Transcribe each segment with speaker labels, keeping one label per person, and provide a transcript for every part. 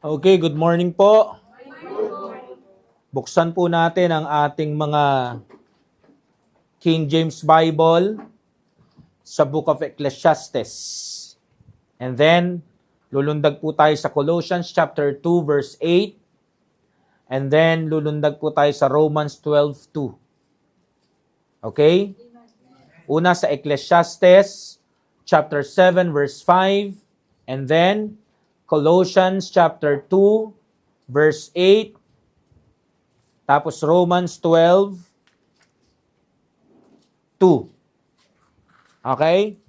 Speaker 1: Okay, good morning po. Buksan po natin ang ating mga King James Bible sa Book of Ecclesiastes. And then, lulundag po tayo sa Colossians chapter 2 verse 8. And then, lulundag po tayo sa Romans 12:2. Okay? Una sa Ecclesiastes chapter 7 verse 5. And then, Colossians chapter 2 verse 8. Tapos Romans 12:2. Okay?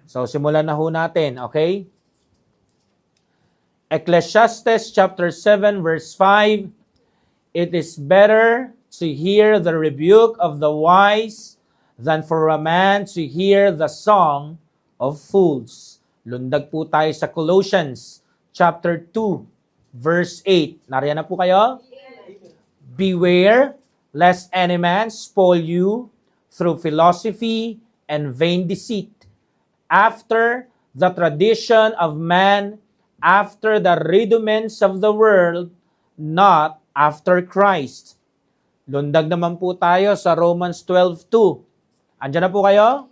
Speaker 1: So, simulan na ho natin. Okay? Ecclesiastes chapter 7 verse 5. It is better to hear the rebuke of the wise than for a man to hear the song of fools. Lundag po tayo sa Colossians chapter 2 verse 8. Nariyan na po kayo? Beware lest any man spoil you through philosophy and vain deceit, after the tradition of man, after the rudiments of the world, not after Christ. Lundag naman po tayo sa Romans 12:2. Andiyan na po kayo?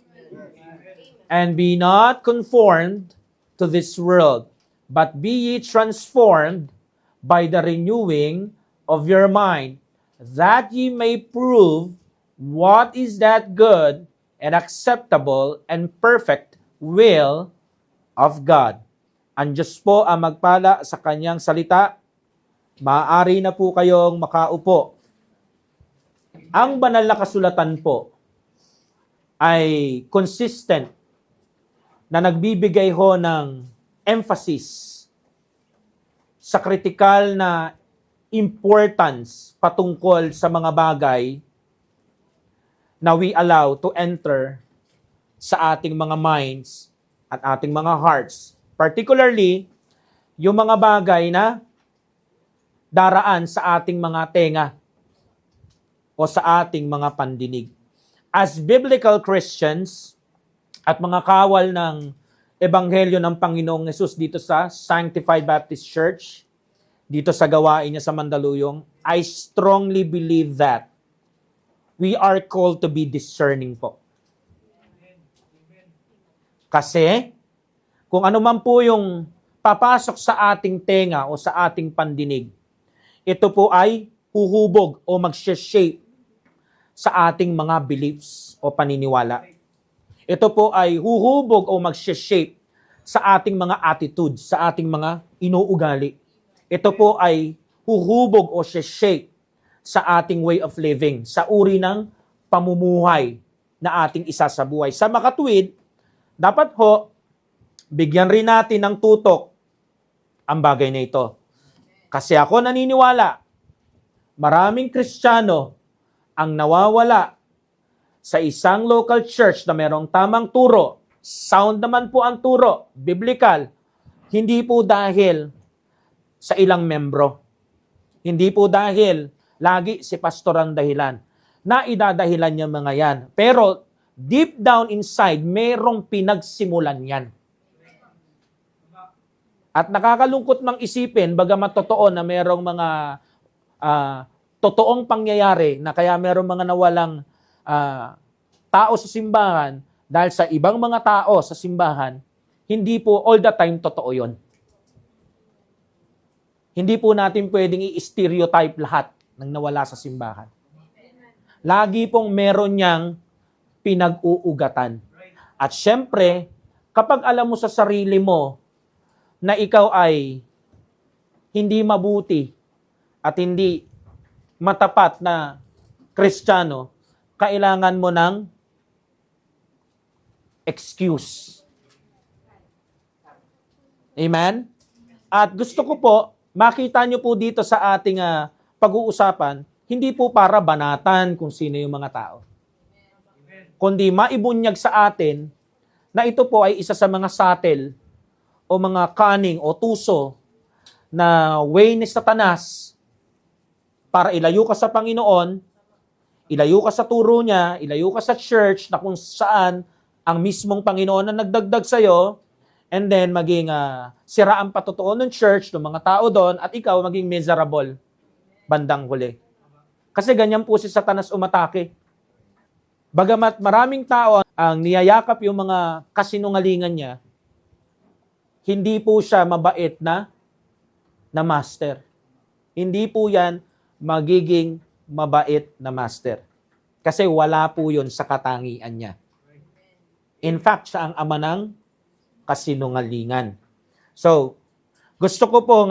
Speaker 1: And be not conformed to this world, but be ye transformed by the renewing of your mind, that ye may prove what is that good and acceptable and perfect will of God. Ang Diyos po ang magpala sa kanyang salita. Maaari na po kayong makaupo. Ang banal na kasulatan po ay consistent na nagbibigay ho ng emphasis sa critical na importance patungkol sa mga bagay na we allow to enter sa ating mga minds at ating mga hearts. Particularly, yung mga bagay na daraan sa ating mga tenga o sa ating mga pandinig. As biblical Christians at mga kawal ng Ebanghelyo ng Panginoong Hesus dito sa Sanctified Baptist Church, dito sa gawain niya sa Mandaluyong, I strongly believe that we are called to be discerning po. Kasi, kung ano man po yung papasok sa ating tenga o sa ating pandinig, ito po ay huhubog o mag-shape sa ating mga beliefs o paniniwala. Ito po ay huhubog o mag-shape sa ating mga attitudes, sa ating mga inuugali. Ito po ay huhubog o shape sa ating way of living, sa uri ng pamumuhay na ating isa sa buhay. Sa makatuwid, dapat ho, bigyan rin natin ng tutok ang bagay na ito. Kasi ako naniniwala, maraming Kristiyano ang nawawala sa isang local church na merong tamang turo, sound naman po ang turo, biblical, hindi po dahil sa ilang membro. Hindi po dahil lagi si pastor ang dahilan. Naidadahilan niya mga yan. Pero deep down inside, merong pinagsimulan yan. At nakakalungkot mang isipin, bagamat totoo na merong mga totoong pangyayari na kaya merong mga nawalang tao sa simbahan dahil sa ibang mga tao sa simbahan, hindi po all the time totoo yon. Hindi po natin pwedeng i-stereotype lahat ng nawala sa simbahan. Lagi pong meron niyang pinag-uugatan. At syempre, kapag alam mo sa sarili mo na ikaw ay hindi mabuti at hindi matapat na Kristiyano, kailangan mo ng excuse. Amen? At gusto ko po, makita nyo po dito sa ating pag-uusapan, hindi po para banatan kung sino yung mga tao. Kundi maibunyag sa atin na ito po ay isa sa mga subtle o mga cunning o tuso na way ni Satanas para ilayo ka sa Panginoon, ilayo ka sa turo niya, ilayo ka sa church na kung saan ang mismong Panginoon na nagdagdag sa'yo, and then maging sira ang patotoo ng church, ng mga tao doon, at ikaw maging miserable bandang huli. Kasi ganyan po si Satanas umatake. Bagamat maraming tao ang niyayakap yung mga kasinungalingan niya, hindi po siya mabait na master. Hindi po yan magiging mabait na master. Kasi wala po yun sa katangian niya. In fact, siya ang ama ng kasinungalingan. So, gusto ko po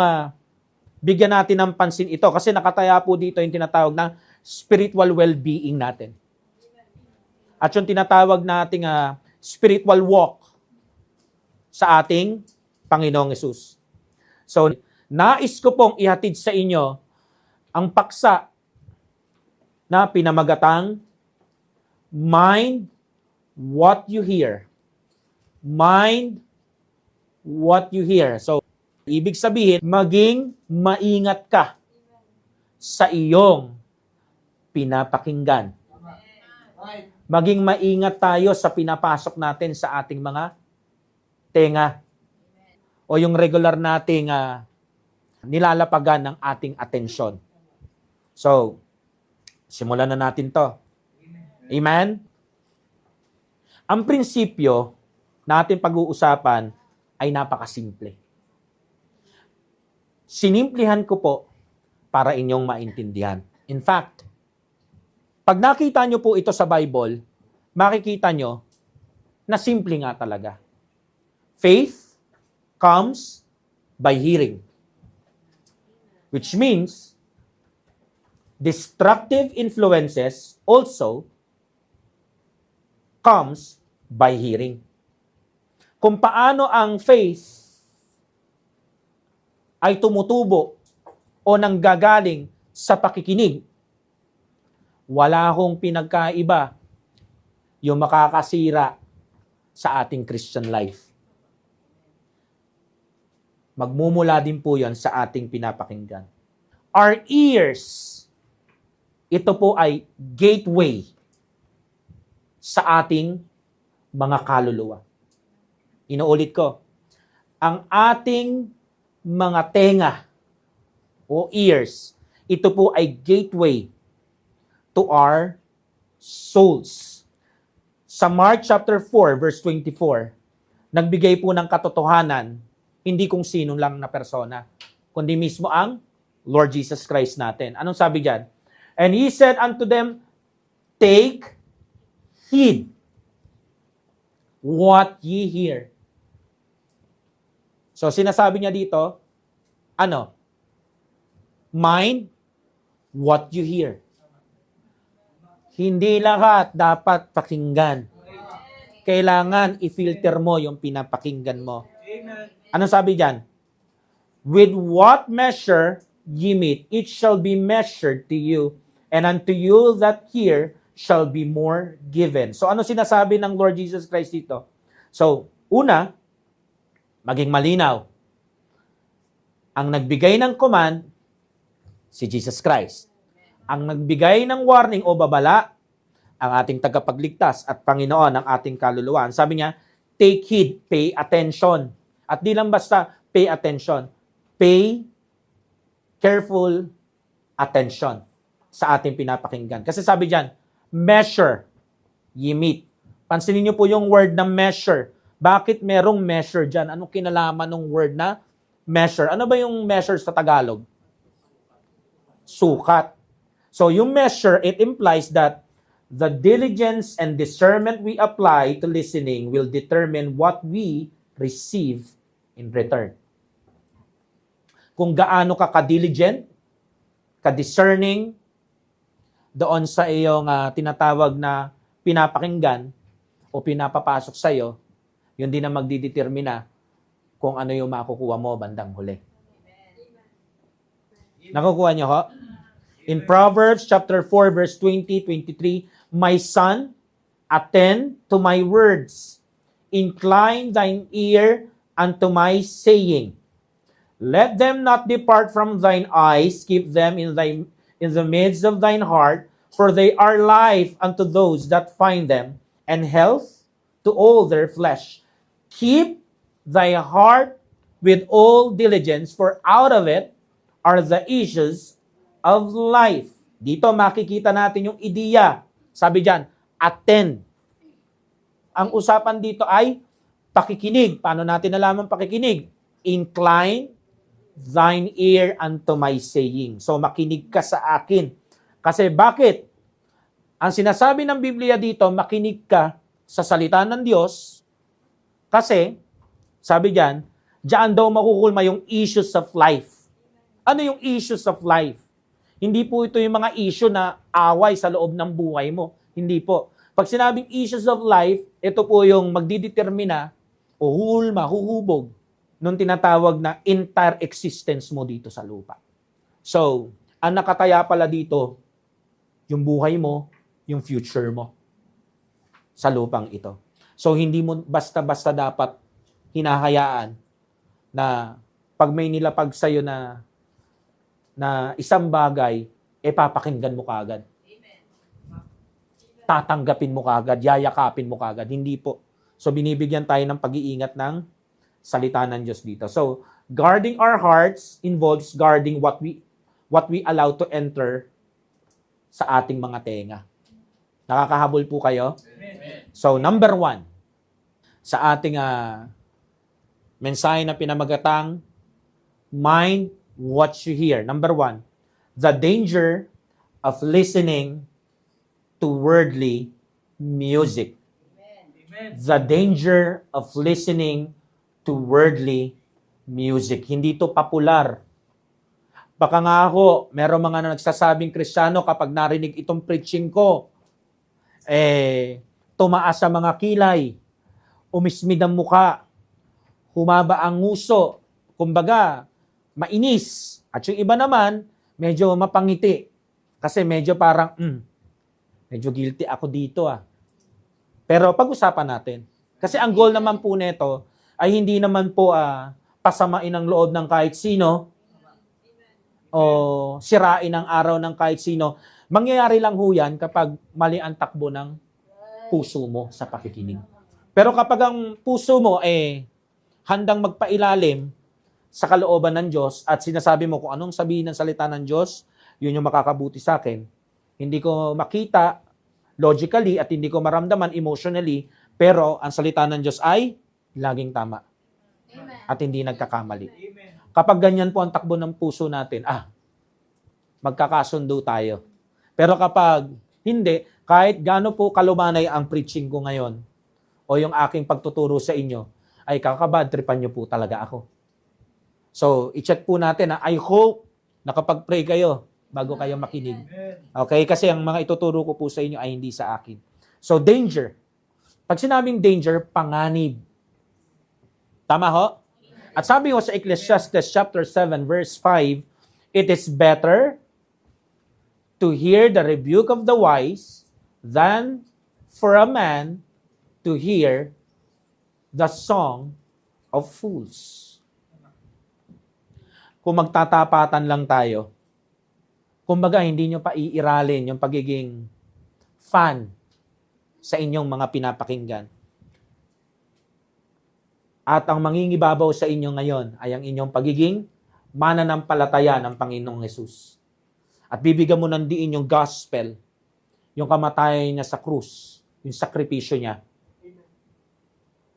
Speaker 1: bigyan natin ng pansin ito kasi nakataya po dito yung tinatawag na spiritual well-being natin. At yung tinatawag nating spiritual walk sa ating Panginoong Hesus. So, nais ko pong ihatid sa inyo ang paksa na pinamagatang mind what you hear. Mind what you hear. So, ibig sabihin, maging maingat ka sa iyong pinapakinggan. Maging maingat tayo sa pinapasok natin sa ating mga tenga. O yung regular nating nilalapagan ng ating atensyon. So, simulan na natin to. Amen? Ang prinsipyo na ating pag-uusapan ay napakasimple. Sinimplihan ko po para inyong maintindihan. In fact, pag nakita nyo po ito sa Bible, makikita nyo na simple nga talaga. Faith comes by hearing. Which means, destructive influences also comes by hearing. Kung paano ang faith ay tumutubo o nanggagaling sa pakikinig, wala akong pinagkaiba yung makakasira sa ating Christian life. Magmumula din po yan sa ating pinapakinggan. Our ears, ito po ay gateway sa ating mga kaluluwa. Inuulit ko, ang ating mga tenga o ears, ito po ay gateway to our souls. Sa Mark chapter 4, verse 24, nagbigay po ng katotohanan, hindi kung sino lang na persona, kundi mismo ang Lord Jesus Christ natin. Anong sabi diyan? And He said unto them, take heed what ye hear. So, sinasabi niya dito, mind what you hear. Hindi lahat dapat pakinggan. Kailangan i-filter mo yung pinapakinggan mo. Anong sabi diyan? With what measure ye meet, it shall be measured to you, and unto you that hear shall be more given. So ano sinasabi ng Lord Jesus Christ dito? So, una, maging malinaw. Ang nagbigay ng command, si Jesus Christ. Ang nagbigay ng warning o babala, ang ating tagapagligtas at Panginoon ng ating kaluluwa. Sabi niya, take heed, pay attention. At di lang basta pay attention. Pay careful attention sa ating pinapakinggan. Kasi sabi diyan, measure, ye meet. Pansinin niyo po yung word na measure. Bakit merong measure diyan? Anong kinalaman ng word na measure? Ano ba yung measure sa Tagalog? Sukat. So yung measure, it implies that the diligence and discernment we apply to listening will determine what we receive in return. Kung gaano ka ka-diligent, ka-discerning, doon sa iyong tinatawag na pinapakinggan o pinapapasok sa iyo, yun din ang magdidetermina kung ano yung makukuha mo bandang huli. Nakukuha niyo ho? In Proverbs chapter 4 verse 20-23, my son, attend to my words. Incline thine ear unto my saying. Let them not depart from thine eyes, keep them in the midst of thine heart, for they are life unto those that find them, and health to all their flesh. Keep thy heart with all diligence, for out of it are the issues of life. Dito makikita natin yung ideya. Sabi diyan, attend. Ang usapan dito ay pakikinig. Paano natin nalaman pakikinig? Incline thine ear unto my saying. So makinig ka sa akin. Kasi bakit? Ang sinasabi ng Biblia dito, makinig ka sa salita ng Diyos. Kasi, sabi diyan, diyan daw makukulma yung issues of life. Ano yung issues of life? Hindi po ito yung mga issue na away sa loob ng buhay mo. Hindi po. Pag sinabing issues of life, ito po yung magdidetermina o huhubog nung tinatawag na entire existence mo dito sa lupa. So, ang nakataya pala dito, yung buhay mo, yung future mo sa lupang ito. So, hindi mo basta-basta dapat hinahayaan na pag may nilapag sa'yo na isang bagay, papakinggan mo kaagad. Tatanggapin mo kaagad, yayakapin mo kaagad. Hindi po. So, binibigyan tayo ng pag-iingat ng salita ng Diyos dito. So, guarding our hearts involves guarding what we allow to enter sa ating mga tenga. Nakakahabol po kayo? Amen. So, number 1, sa ating mensahe na pinamagatang, mind what you hear. Number 1, the danger of listening to worldly music. Amen. The danger of listening to worldly music. Hindi to popular. Baka nga ako, meron mga nagsasabing Kristiyano kapag narinig itong preaching ko, tumaas sa mga kilay, umismid ang muka, humaba ang nguso, kumbaga, mainis. At yung iba naman, medyo mapangiti. Kasi medyo parang, medyo guilty ako dito Pero pag-usapan natin. Kasi ang goal naman po nito ay hindi naman po pasamain ang loob ng kahit sino o sirain ang araw ng kahit sino. Mangyayari lang ho yan kapag mali ang takbo ng puso mo sa pakikinig. Pero kapag ang puso mo handang magpailalim sa kalooban ng Diyos at sinasabi mo kung anong sabihin ng salita ng Diyos, yun yung makakabuti sa akin. Hindi ko makita logically at hindi ko maramdaman emotionally, pero ang salita ng Diyos ay laging tama. Amen. At hindi nagkakamali. Amen. Kapag ganyan po ang takbo ng puso natin, magkakasundo tayo. Pero kapag hindi, kahit gaano po kalumanay ang preaching ko ngayon o yung aking pagtuturo sa inyo, ay kakabadtripan nyo po talaga ako. So, i-check po natin I hope nakapag-pray kayo bago kayo makinig. Okay? Kasi ang mga ituturo ko po sa inyo ay hindi sa akin. So, danger. Pag sinabing danger, panganib. Tama ho? At sabi ho sa Ecclesiastes chapter 7 verse 5, it is better to hear the rebuke of the wise than for a man to hear the song of fools. Kung magtatapatan lang tayo, kumbaga hindi nyo pa iiralin yung pagiging fan sa inyong mga pinapakinggan. At ang mangingibabaw sa inyo ngayon ay ang inyong pagiging mananampalataya ng Panginoong Hesus. At bibigyan mo ng diin yung gospel, yung kamatayan niya sa krus, yung sakripisyo niya.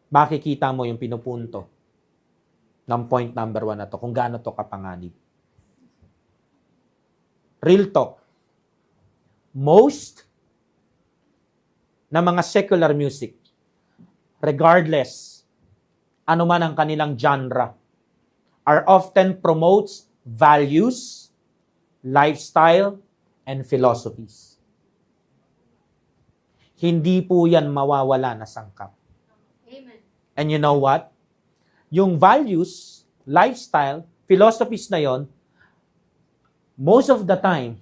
Speaker 1: Makikita mo yung pinupunto ng point number 1 na to, kung gaano to kapanganib. Real talk. Most na mga secular music, regardless ano man ang kanilang genre, are often promotes values, lifestyle, and philosophies. Hindi po yan mawawala na sangkap. Amen. And you know what? Yung values, lifestyle, philosophies na yon, most of the time,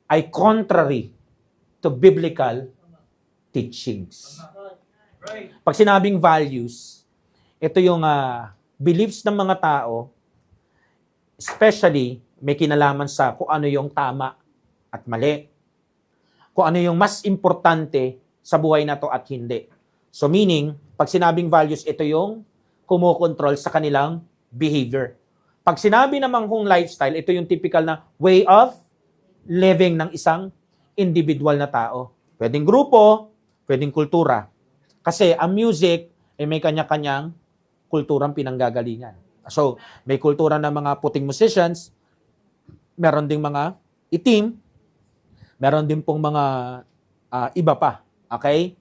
Speaker 1: ay contrary to biblical teachings. Pag sinabing values, ito yung beliefs ng mga tao, especially may kinalaman sa kung ano yung tama at mali. Kung ano yung mas importante sa buhay na to at hindi. So meaning, pag sinabing values, ito yung kumokontrol sa kanilang behavior. Pag sinabi naman kong lifestyle, ito yung typical na way of living ng isang individual na tao. Pwedeng grupo, pwedeng kultura. Kasi ang music ay may kanya-kanyang kulturang pinanggagalingan. So, may kultura ng mga puting musicians, meron ding mga itim, meron din pong mga iba pa. Okay?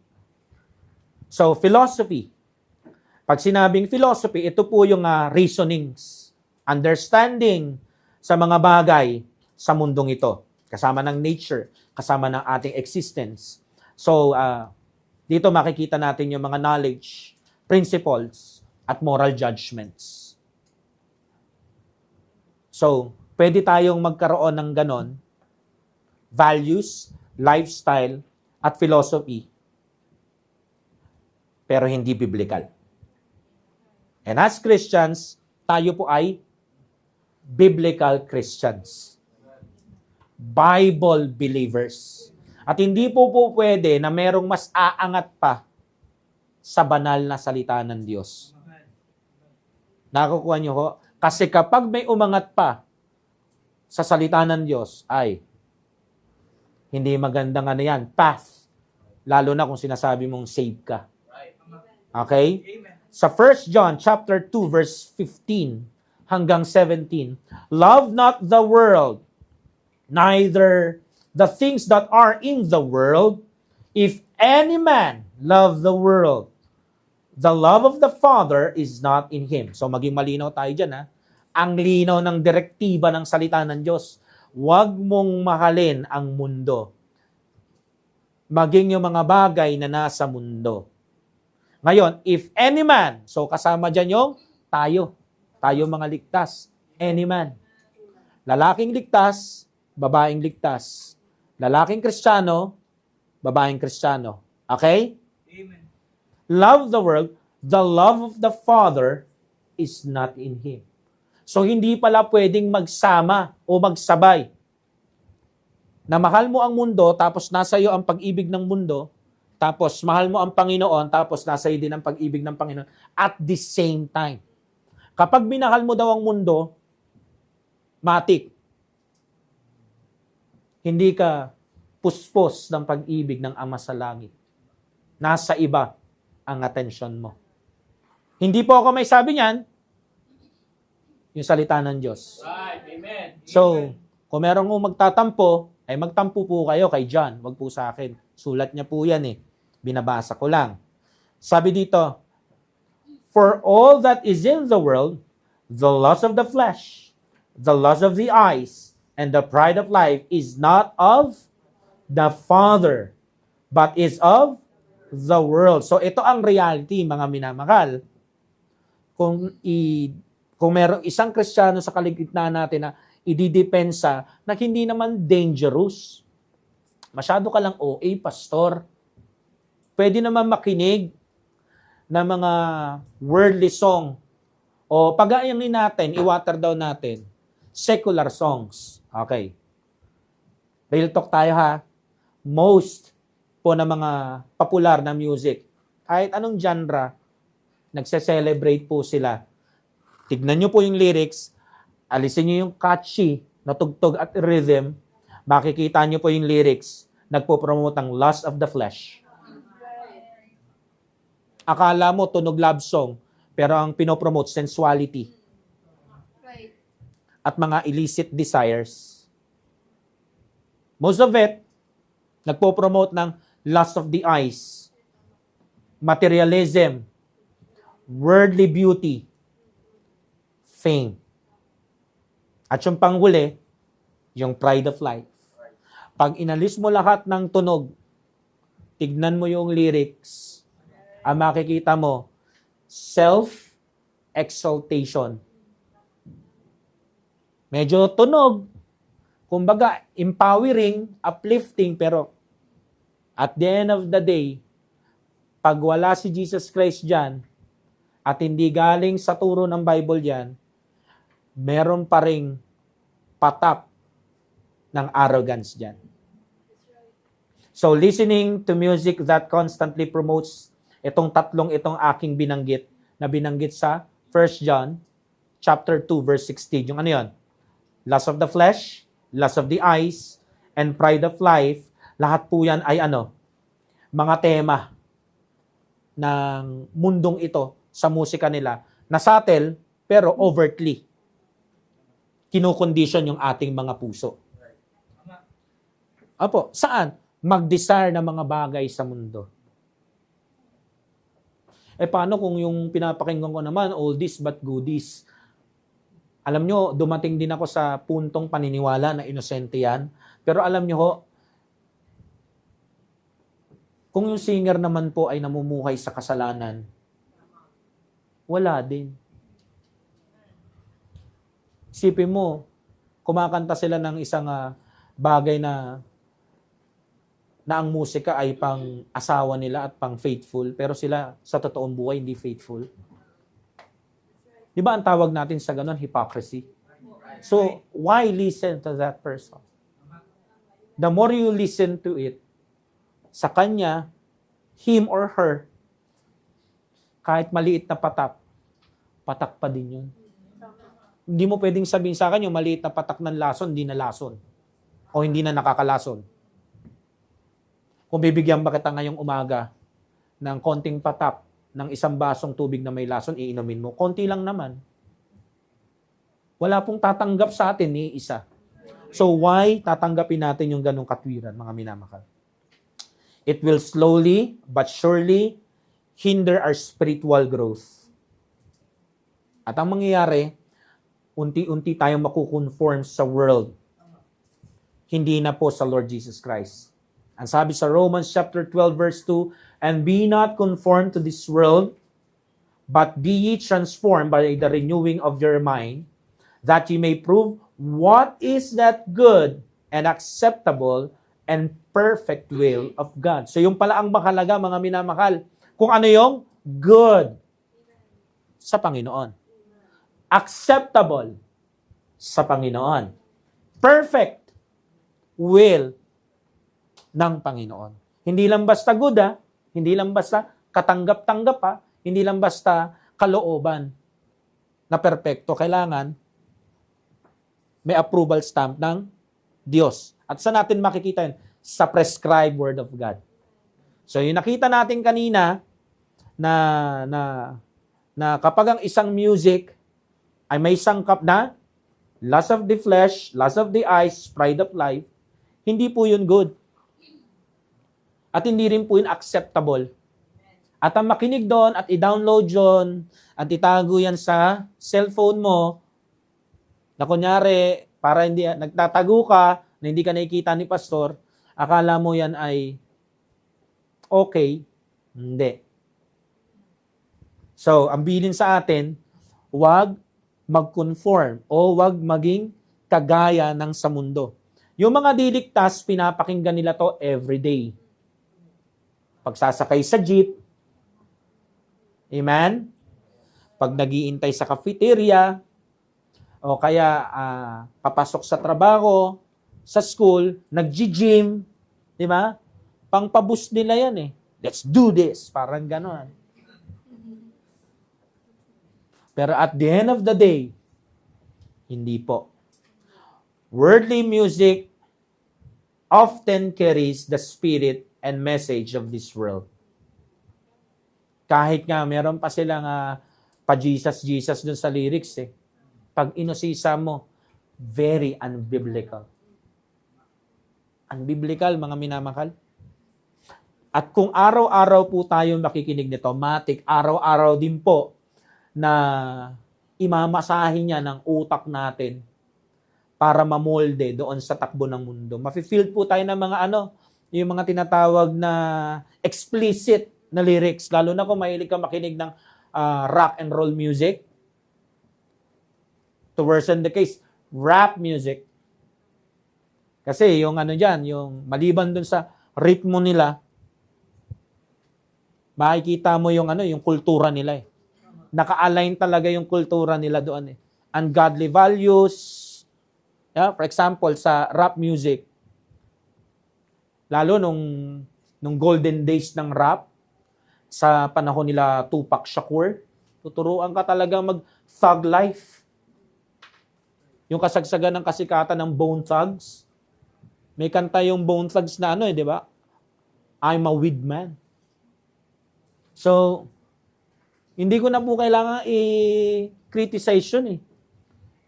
Speaker 1: So, philosophy. Pag sinabing philosophy, ito po yung reasonings, understanding sa mga bagay sa mundong ito. Kasama ng nature, kasama ng ating existence. So, dito makikita natin yung mga knowledge, principles, at moral judgments. So, pwede tayong magkaroon ng ganon, values, lifestyle, at philosophy, pero hindi biblical. And as Christians, tayo po ay biblical Christians. Bible believers. At hindi po pwede na merong mas aangat pa sa banal na salita ng Diyos. Nakukuha niyo ho? Kasi kapag may umangat pa sa salita ng Diyos, ay hindi magandang path. Lalo na kung sinasabi mong save ka. Okay? Sa 1 John chapter 2 verse 15 hanggang 17, love not the world, neither the things that are in the world. If any man love the world, the love of the Father is not in him. So maging malinaw tayo dyan. Ang linaw ng direktiba ng salita ng Diyos. Huwag mong mahalin ang mundo. Maging yung mga bagay na nasa mundo. Ngayon, if any man, so kasama dyan yung tayo mga ligtas, any man. Lalaking ligtas, babaeng ligtas. Lalaking Kristiyano, babaeng Kristiyano. Okay?
Speaker 2: Amen.
Speaker 1: Love the world, the love of the Father is not in him. So, hindi pala pwedeng magsama o magsabay. Na mahal mo ang mundo, tapos nasa iyo ang pag-ibig ng mundo, tapos mahal mo ang Panginoon, tapos nasa iyo din ang pag-ibig ng Panginoon at the same time. Kapag minahal mo daw ang mundo, matik. Hindi ka puspos ng pag-ibig ng Ama sa langit. Nasa iba ang atensyon mo. Hindi po ako may sabi niyan, yung salita ng Diyos.
Speaker 2: Right. Amen.
Speaker 1: So, kung merong magtatampo, ay magtampo po kayo kay John. Wag po sa akin. Sulat niya po yan Binabasa ko lang. Sabi dito, for all that is in the world, the lust of the flesh, the lust of the eyes, and the pride of life is not of the Father, but is of the world. So ito ang reality, mga minamahal. Kung merong isang Kristiyano sa kaligitnaan natin na ididepensa na hindi naman dangerous. Masyado ka lang OA, pastor. Pwede naman makinig ng mga worldly song. O pag-aayangin natin, i-water down natin, secular songs. Okay. Real talk tayo Most po na mga popular na music, kahit anong genre, nagse-celebrate po sila. Tignan nyo po yung lyrics, alisin nyo yung catchy na tugtog at rhythm, makikita nyo po yung lyrics, nagpo-promote ang lust of the flesh. Akala mo tunog love song, pero ang pinopromote sensuality at mga illicit desires. Most of it, nagpo-promote ng lust of the eyes, materialism, worldly beauty, fame. At yung panghuli, yung pride of life. Pag inalis mo lahat ng tunog, tignan mo yung lyrics, ang makikita mo, self-exaltation. Medyo tunog, kumbaga empowering, uplifting, pero at the end of the day, pag wala si Jesus Christ dyan, at hindi galing sa turo ng Bible yan, meron pa ring patak ng arrogance dyan. So listening to music that constantly promotes itong tatlong itong aking binanggit, na binanggit sa 1 John chapter 2 verse 16. Yung ano yun? Lust of the flesh, lust of the eyes, and pride of life. Lahat po yan ay ano? Mga tema ng mundong ito sa musika nila. Nasatel, pero overtly. Kinukondisyon yung ating mga puso. Apo, saan? Mag-desire ng mga bagay sa mundo. Paano kung yung pinapakinggan ko naman, oldies but goodies? Alam nyo, dumating din ako sa puntong paniniwala na inosente yan. Pero alam nyo ho, kung yung singer naman po ay namumuhay sa kasalanan, wala din. Isipin mo, kumakanta sila ng isang bagay na ang musika ay pang asawa nila at pang faithful, pero sila sa totoong buhay hindi faithful. Di ba ang tawag natin sa ganun, hypocrisy? So, why listen to that person? The more you listen to it, sa kanya, him or her, kahit maliit na patak pa din yun. Hindi mo pwedeng sabihin sa akin yung maliit na patak ng lason, hindi na lason. O hindi na nakakalason. Kung bibigyan ba kita ngayong umaga ng konting patak ng isang basong tubig na may lason, iinumin mo. Konti lang naman. Wala pong tatanggap sa atin ni isa. So why tatanggapin natin yung ganong katwiran, mga minamahal? It will slowly but surely hinder our spiritual growth. At ang mangyayari, unti-unti tayong makukonform sa world. Hindi na po sa Lord Jesus Christ. Ang sabi sa Romans chapter 12 verse 2, "And be not conformed to this world, but be ye transformed by the renewing of your mind, that ye may prove what is that good and acceptable and perfect will of God." So yung pala ang mahalaga, mga minamahal, kung ano yung good sa Panginoon. Acceptable sa Panginoon. Perfect will ng Panginoon. Hindi lang basta good, hindi lang basta katanggap-tanggap, hindi lang basta kalooban na perpekto. Kailangan may approval stamp ng Diyos. At saan natin makikita yun? Sa prescribed word of God. So yung nakita natin kanina na kapag ang isang music ay may sangkap na lust of the flesh, lust of the eyes, pride of life, hindi po yun good. At hindi rin po yun acceptable. At ang makinig doon at i-download yun at itago yan sa cellphone mo na kunyari, para hindi nagtatago ka na hindi ka nakikita ni pastor, akala mo yan ay okay. Hindi. So, ang bilin sa atin, huwag mag-conform o huwag maging kagaya ng sa mundo. Yung mga diligtas, pinapakinggan nila to everyday. Pagsasakay sa jeep, amen? Pag nagiintay sa cafeteria, o kaya papasok sa trabaho, sa school, nag-gym, di ba? Pangpaboost nila yan eh. Let's do this. Parang gano'n. Pero at the end of the day, hindi po. Worldly music often carries the spirit and message of this world. Kahit nga meron pa silang pa-Jesus dun sa lyrics eh. Pag inosisa mo, very unbiblical. Unbiblical, mga minamahal. At kung araw-araw po tayo makikinig nito, matik, araw-araw din po na imamasahin niya ng utak natin para mamolde doon sa takbo ng mundo. Mafe-feel po tayo ng mga yung mga tinatawag na explicit na lyrics, lalo na kung mahilig ka makinig ng rock and roll music. To worsen the case, rap music. Kasi yung dyan, yung maliban dun sa ritmo nila, makikita mo yung yung kultura nila eh. Naka-align talaga yung kultura nila doon eh. Ungodly values. Yeah, for example, sa rap music, lalo nung golden days ng rap, sa panahon nila Tupac Shakur, Tuturuan ka talaga mag-thug life. Yung kasagsagan ng kasikatan ng Bone Thugs. May kanta yung Bone Thugs na di ba? I'm a weed man. So, hindi ko na po kailangan i-criticize yun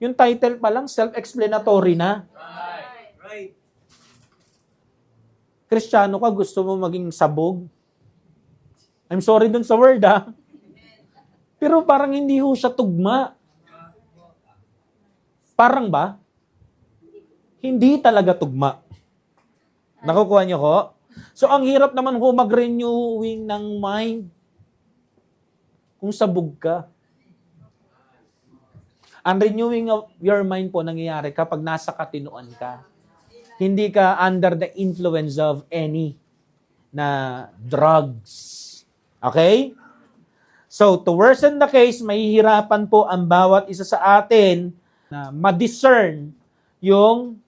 Speaker 1: Yung title pa lang, self-explanatory na.
Speaker 2: Right.
Speaker 1: Kristiyano ka, gusto mo maging sabog? I'm sorry dun sa word, Pero parang hindi ho siya tugma. Parang ba? Hindi talaga tugma. Nakukuha niyo ko? So, ang hirap naman ho mag-renewing ng mind kung sabog ka. Ang renewing of your mind po nangyayari kapag nasa katinuan ka. Hindi ka under the influence of any na drugs. Okay? So, to worsen the case, mahihirapan po ang bawat isa sa atin na ma-discern yung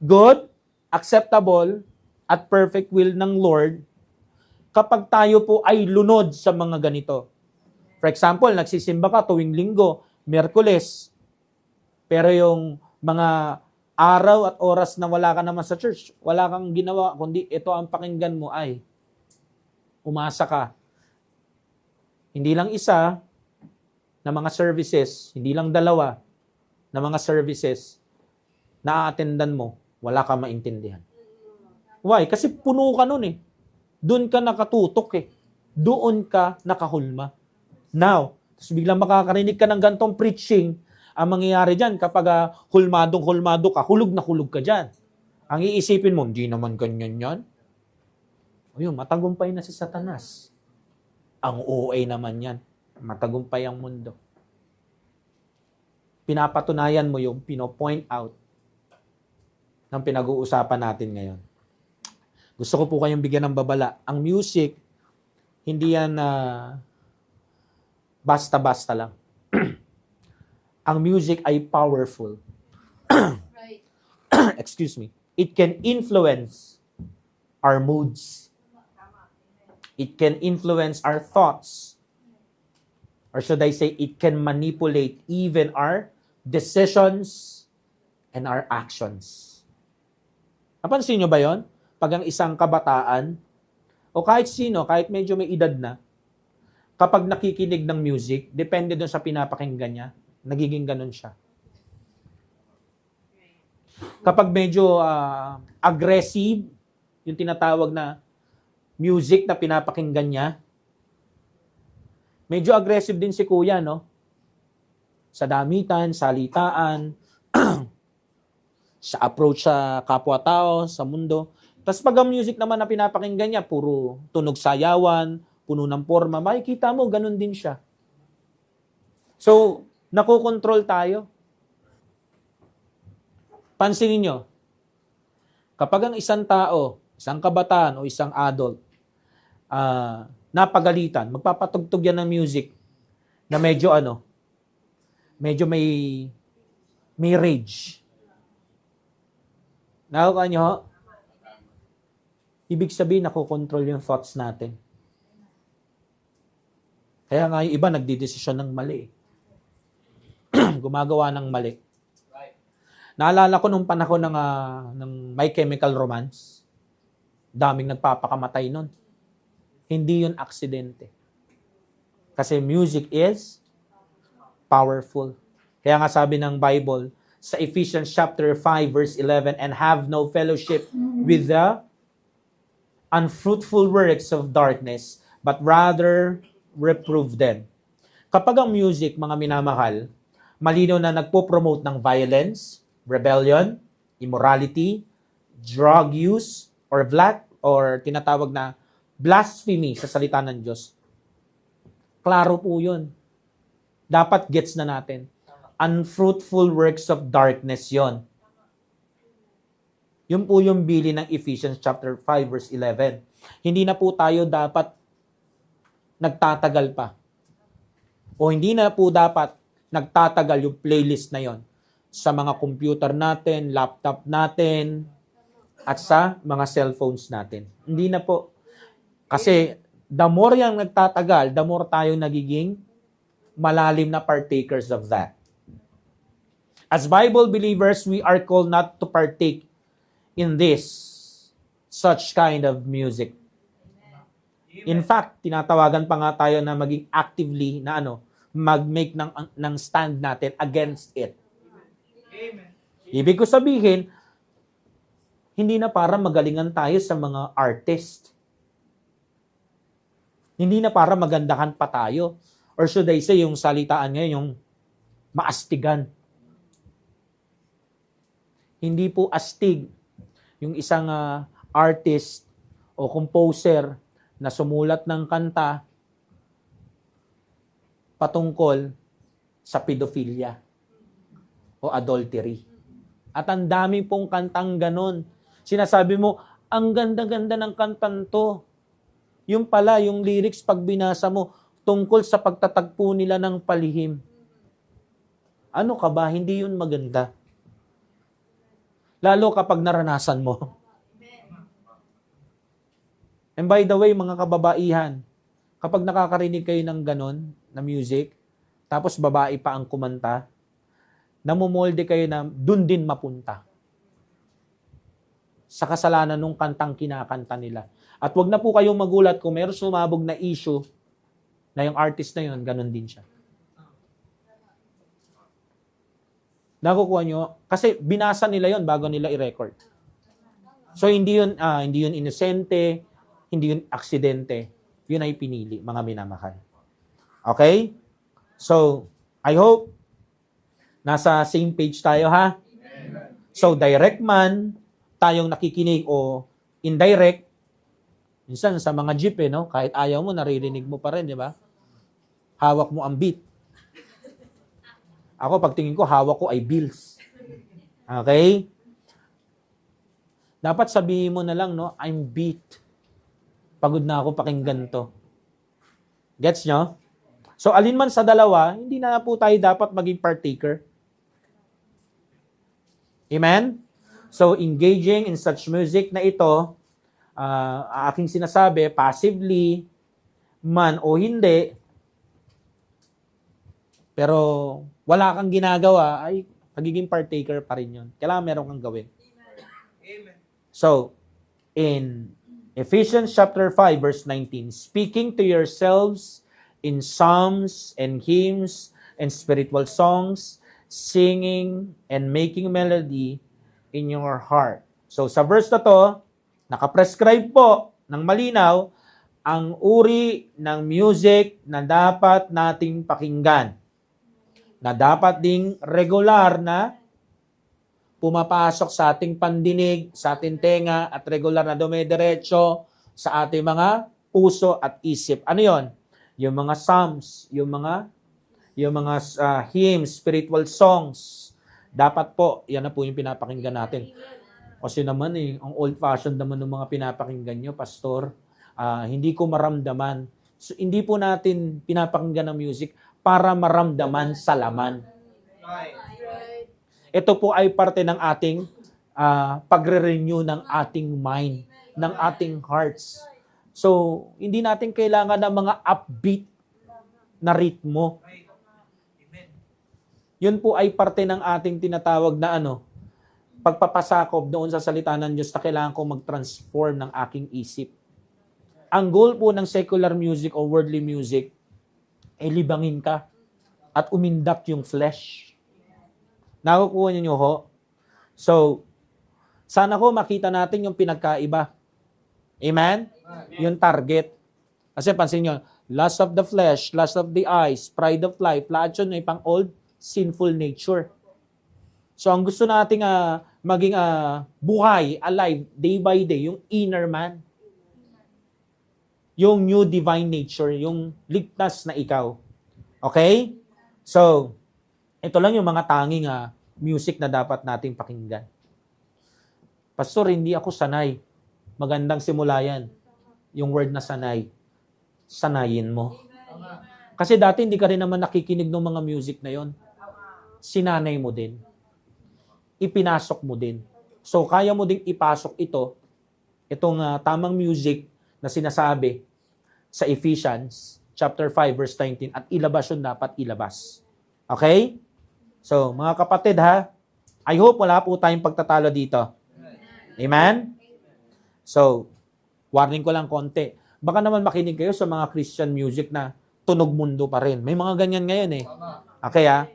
Speaker 1: good, acceptable, at perfect will ng Lord kapag tayo po ay lunod sa mga ganito. For example, nagsisimba ka tuwing linggo, Miyerkules, pero yung mga araw at oras na wala ka naman sa church, wala kang ginawa, kundi ito ang pakinggan mo ay umasa ka. Hindi lang isa na mga services, hindi lang dalawa na mga services na a-attendan mo, wala ka maintindihan. Why? Kasi puno ka nun Doon ka nakatutok Doon ka nakahulma. Now, tapos biglang makakarinig ka ng gantong preaching, ang mangyayari dyan kapag hulmadong-hulmado ka, hulog na hulog ka dyan. Ang iisipin mo, hindi naman ganyan yan. O yun, matagumpay na si Satanas. Ang OA naman yan. Matagumpay ang mundo. Pinapatunayan mo yung pino-point out ng pinag-uusapan natin ngayon. Gusto ko po kayong bigyan ng babala. Ang music, hindi yan basta-basta lang. Ang music ay powerful.
Speaker 3: Right.
Speaker 1: Excuse me. It can influence our moods. It can influence our thoughts. Or should I say, it can manipulate even our decisions and our actions. Napansin nyo ba yon? Pag ang isang kabataan, o kahit sino, kahit medyo may edad na, kapag nakikinig ng music, depende doon sa pinapakinggan niya, nagiging ganun siya. Kapag medyo aggressive, yung tinatawag na music na pinapakinggan niya, medyo aggressive din si kuya, no? Sa damitan, salitaan, sa approach sa kapwa-tao, sa mundo. Tapos pag ang music naman na pinapakinggan niya, puro tunog sayawan, puno ng forma, makikita mo, ganun din siya. So, nakokontrol tayo. Pansinin nyo, kapag ang isang tao, isang kabataan o isang adult, napagalitan, magpapatugtog yan ng music na medyo medyo may rage. Nakukuha nyo? Ibig sabihin, nakokontrol yung thoughts natin. Kaya nga yung iba nagdidesisyon ng mali. Gumagawa ng mali. Naalala ko nung panahon ng My Chemical Romance, daming nagpapakamatay nun. Hindi yun aksidente. Kasi music is powerful. Kaya nga sabi ng Bible, sa Ephesians chapter 5 verse 11, and have no fellowship with the unfruitful works of darkness, but rather reprove them. Kapag ang music, mga minamahal, malinaw na nagpo-promote ng violence, rebellion, immorality, drug use, or tinatawag na blasphemy sa salita ng Diyos. Klaro po yun. Dapat gets na natin. Unfruitful works of darkness yon. Yun po yung bili ng Ephesians chapter 5 verse 11. Hindi na po tayo dapat nagtatagal pa. O hindi na po dapat nagtatagal yung playlist na yon sa mga computer natin, laptop natin, at sa mga cellphones natin. Hindi na po. Kasi the more yung nagtatagal, the more tayo nagiging malalim na partakers of that. As Bible believers, we are called not to partake in such kind of music. In fact, tinatawagan pa nga tayo na maging actively na mag-make ng stand natin against it.
Speaker 2: Amen.
Speaker 1: Ibig ko sabihin, hindi na para magalingan tayo sa mga artist. Hindi na para magandahan pa tayo. Or should I say, yung salitaan ngayon, yung maastigan. Hindi po astig yung isang artist o composer na sumulat ng kanta patungkol sa pedophilia o adultery. At ang dami pong kantang ganon. Sinasabi mo, ang ganda-ganda ng kantan to. Yung pala, yung lyrics pag binasa mo, tungkol sa pagtatagpo nila ng palihim. Ano ka ba? Hindi yun maganda. Lalo kapag naranasan mo. And by the way, mga kababaihan, kapag nakakarinig kayo ng ganon na music, tapos babae pa ang kumanta, namumolde kayo na dun din mapunta. Sa kasalanan nung kantang kinakanta nila. At wag na po kayong magulat kung meron sumabog na issue na yung artist na yun, ganon din siya. Nakukuha nyo? Kasi binasa nila yon bago nila i-record. So hindi yun inosente, hindi yun aksidente. Yun ay pinili, mga minamahal. Okay? So, I hope nasa same page tayo, ha? So, direct man, tayong nakikinig o indirect, minsan sa mga jeep, no? Kahit ayaw mo, naririnig mo pa rin, di ba? Hawak mo ang beat. Ako, pagtingin ko, hawak ko ay bills. Okay? Dapat sabihin mo na lang, no? I'm beat. Pagod na ako pakinggan to. Gets nyo? So, alin man sa dalawa, hindi na po tayo dapat maging partaker. Amen? So, engaging in such music na ito, aking sinasabi, passively, man o hindi, pero wala kang ginagawa, ay pagiging partaker pa rin yun. Kailangan meron kang gawin.
Speaker 2: Amen.
Speaker 1: So, in Ephesians chapter 5, verse 19, speaking to yourselves in psalms and hymns and spiritual songs, singing and making melody in your heart. So, sa verse na to, nakaprescribe po ng malinaw ang uri ng music na dapat nating pakinggan. Na dapat ding regular na pumapasok sa ating pandinig, sa ating tenga, at regular na dumediretso sa ating mga puso at isip. Ano yon? Yung mga psalms, yung mga hymns, spiritual songs. Dapat po, yan na po yung pinapakinggan natin. Kasi naman ang old-fashioned naman ng mga pinapakinggan nyo, Pastor, hindi ko maramdaman. So, hindi po natin pinapakinggan ng music para maramdaman sa laman.
Speaker 2: Right.
Speaker 1: Ito po ay parte ng ating pagre-renew ng ating mind, ng ating hearts. So, hindi natin kailangan ng mga upbeat na ritmo.
Speaker 2: Right. Amen.
Speaker 1: Yun po ay parte ng ating tinatawag na pagpapasakop doon sa salita ng Diyos na kailangan ko mag-transform ng aking isip. Ang goal po ng secular music o worldly music ay libangin ka at umindak yung flesh. Nakukuha niyo ho? So, sana ko makita natin yung pinagkaiba. Amen? Yung target. Kasi pansin nyo, lust of the flesh, lust of the eyes, pride of life, lahat yun ay pang old sinful nature. So, ang gusto nating maging buhay, alive, day by day, yung inner man. Yung new divine nature, yung ligtas na ikaw. Okay? So, ito lang yung mga tanging music na dapat nating pakinggan. Pastor, hindi ako sanay. Magandang simula yan. Yung word na sanay. Sanayin mo. Kasi dati hindi ka rin naman nakikinig ng mga music na yon. Sinanay mo din. Ipinasok mo din. So, kaya mo ding ipasok itong tamang music na sinasabi sa Ephesians chapter 5, verse 19, at ilabas yung dapat ilabas. Okay? So, mga kapatid ha, I hope wala po tayong pagtatalo dito. Amen? So, warning ko lang konti. Baka naman makinig kayo sa mga Christian music na tunog mundo pa rin. May mga ganyan ngayon eh. Okay ha?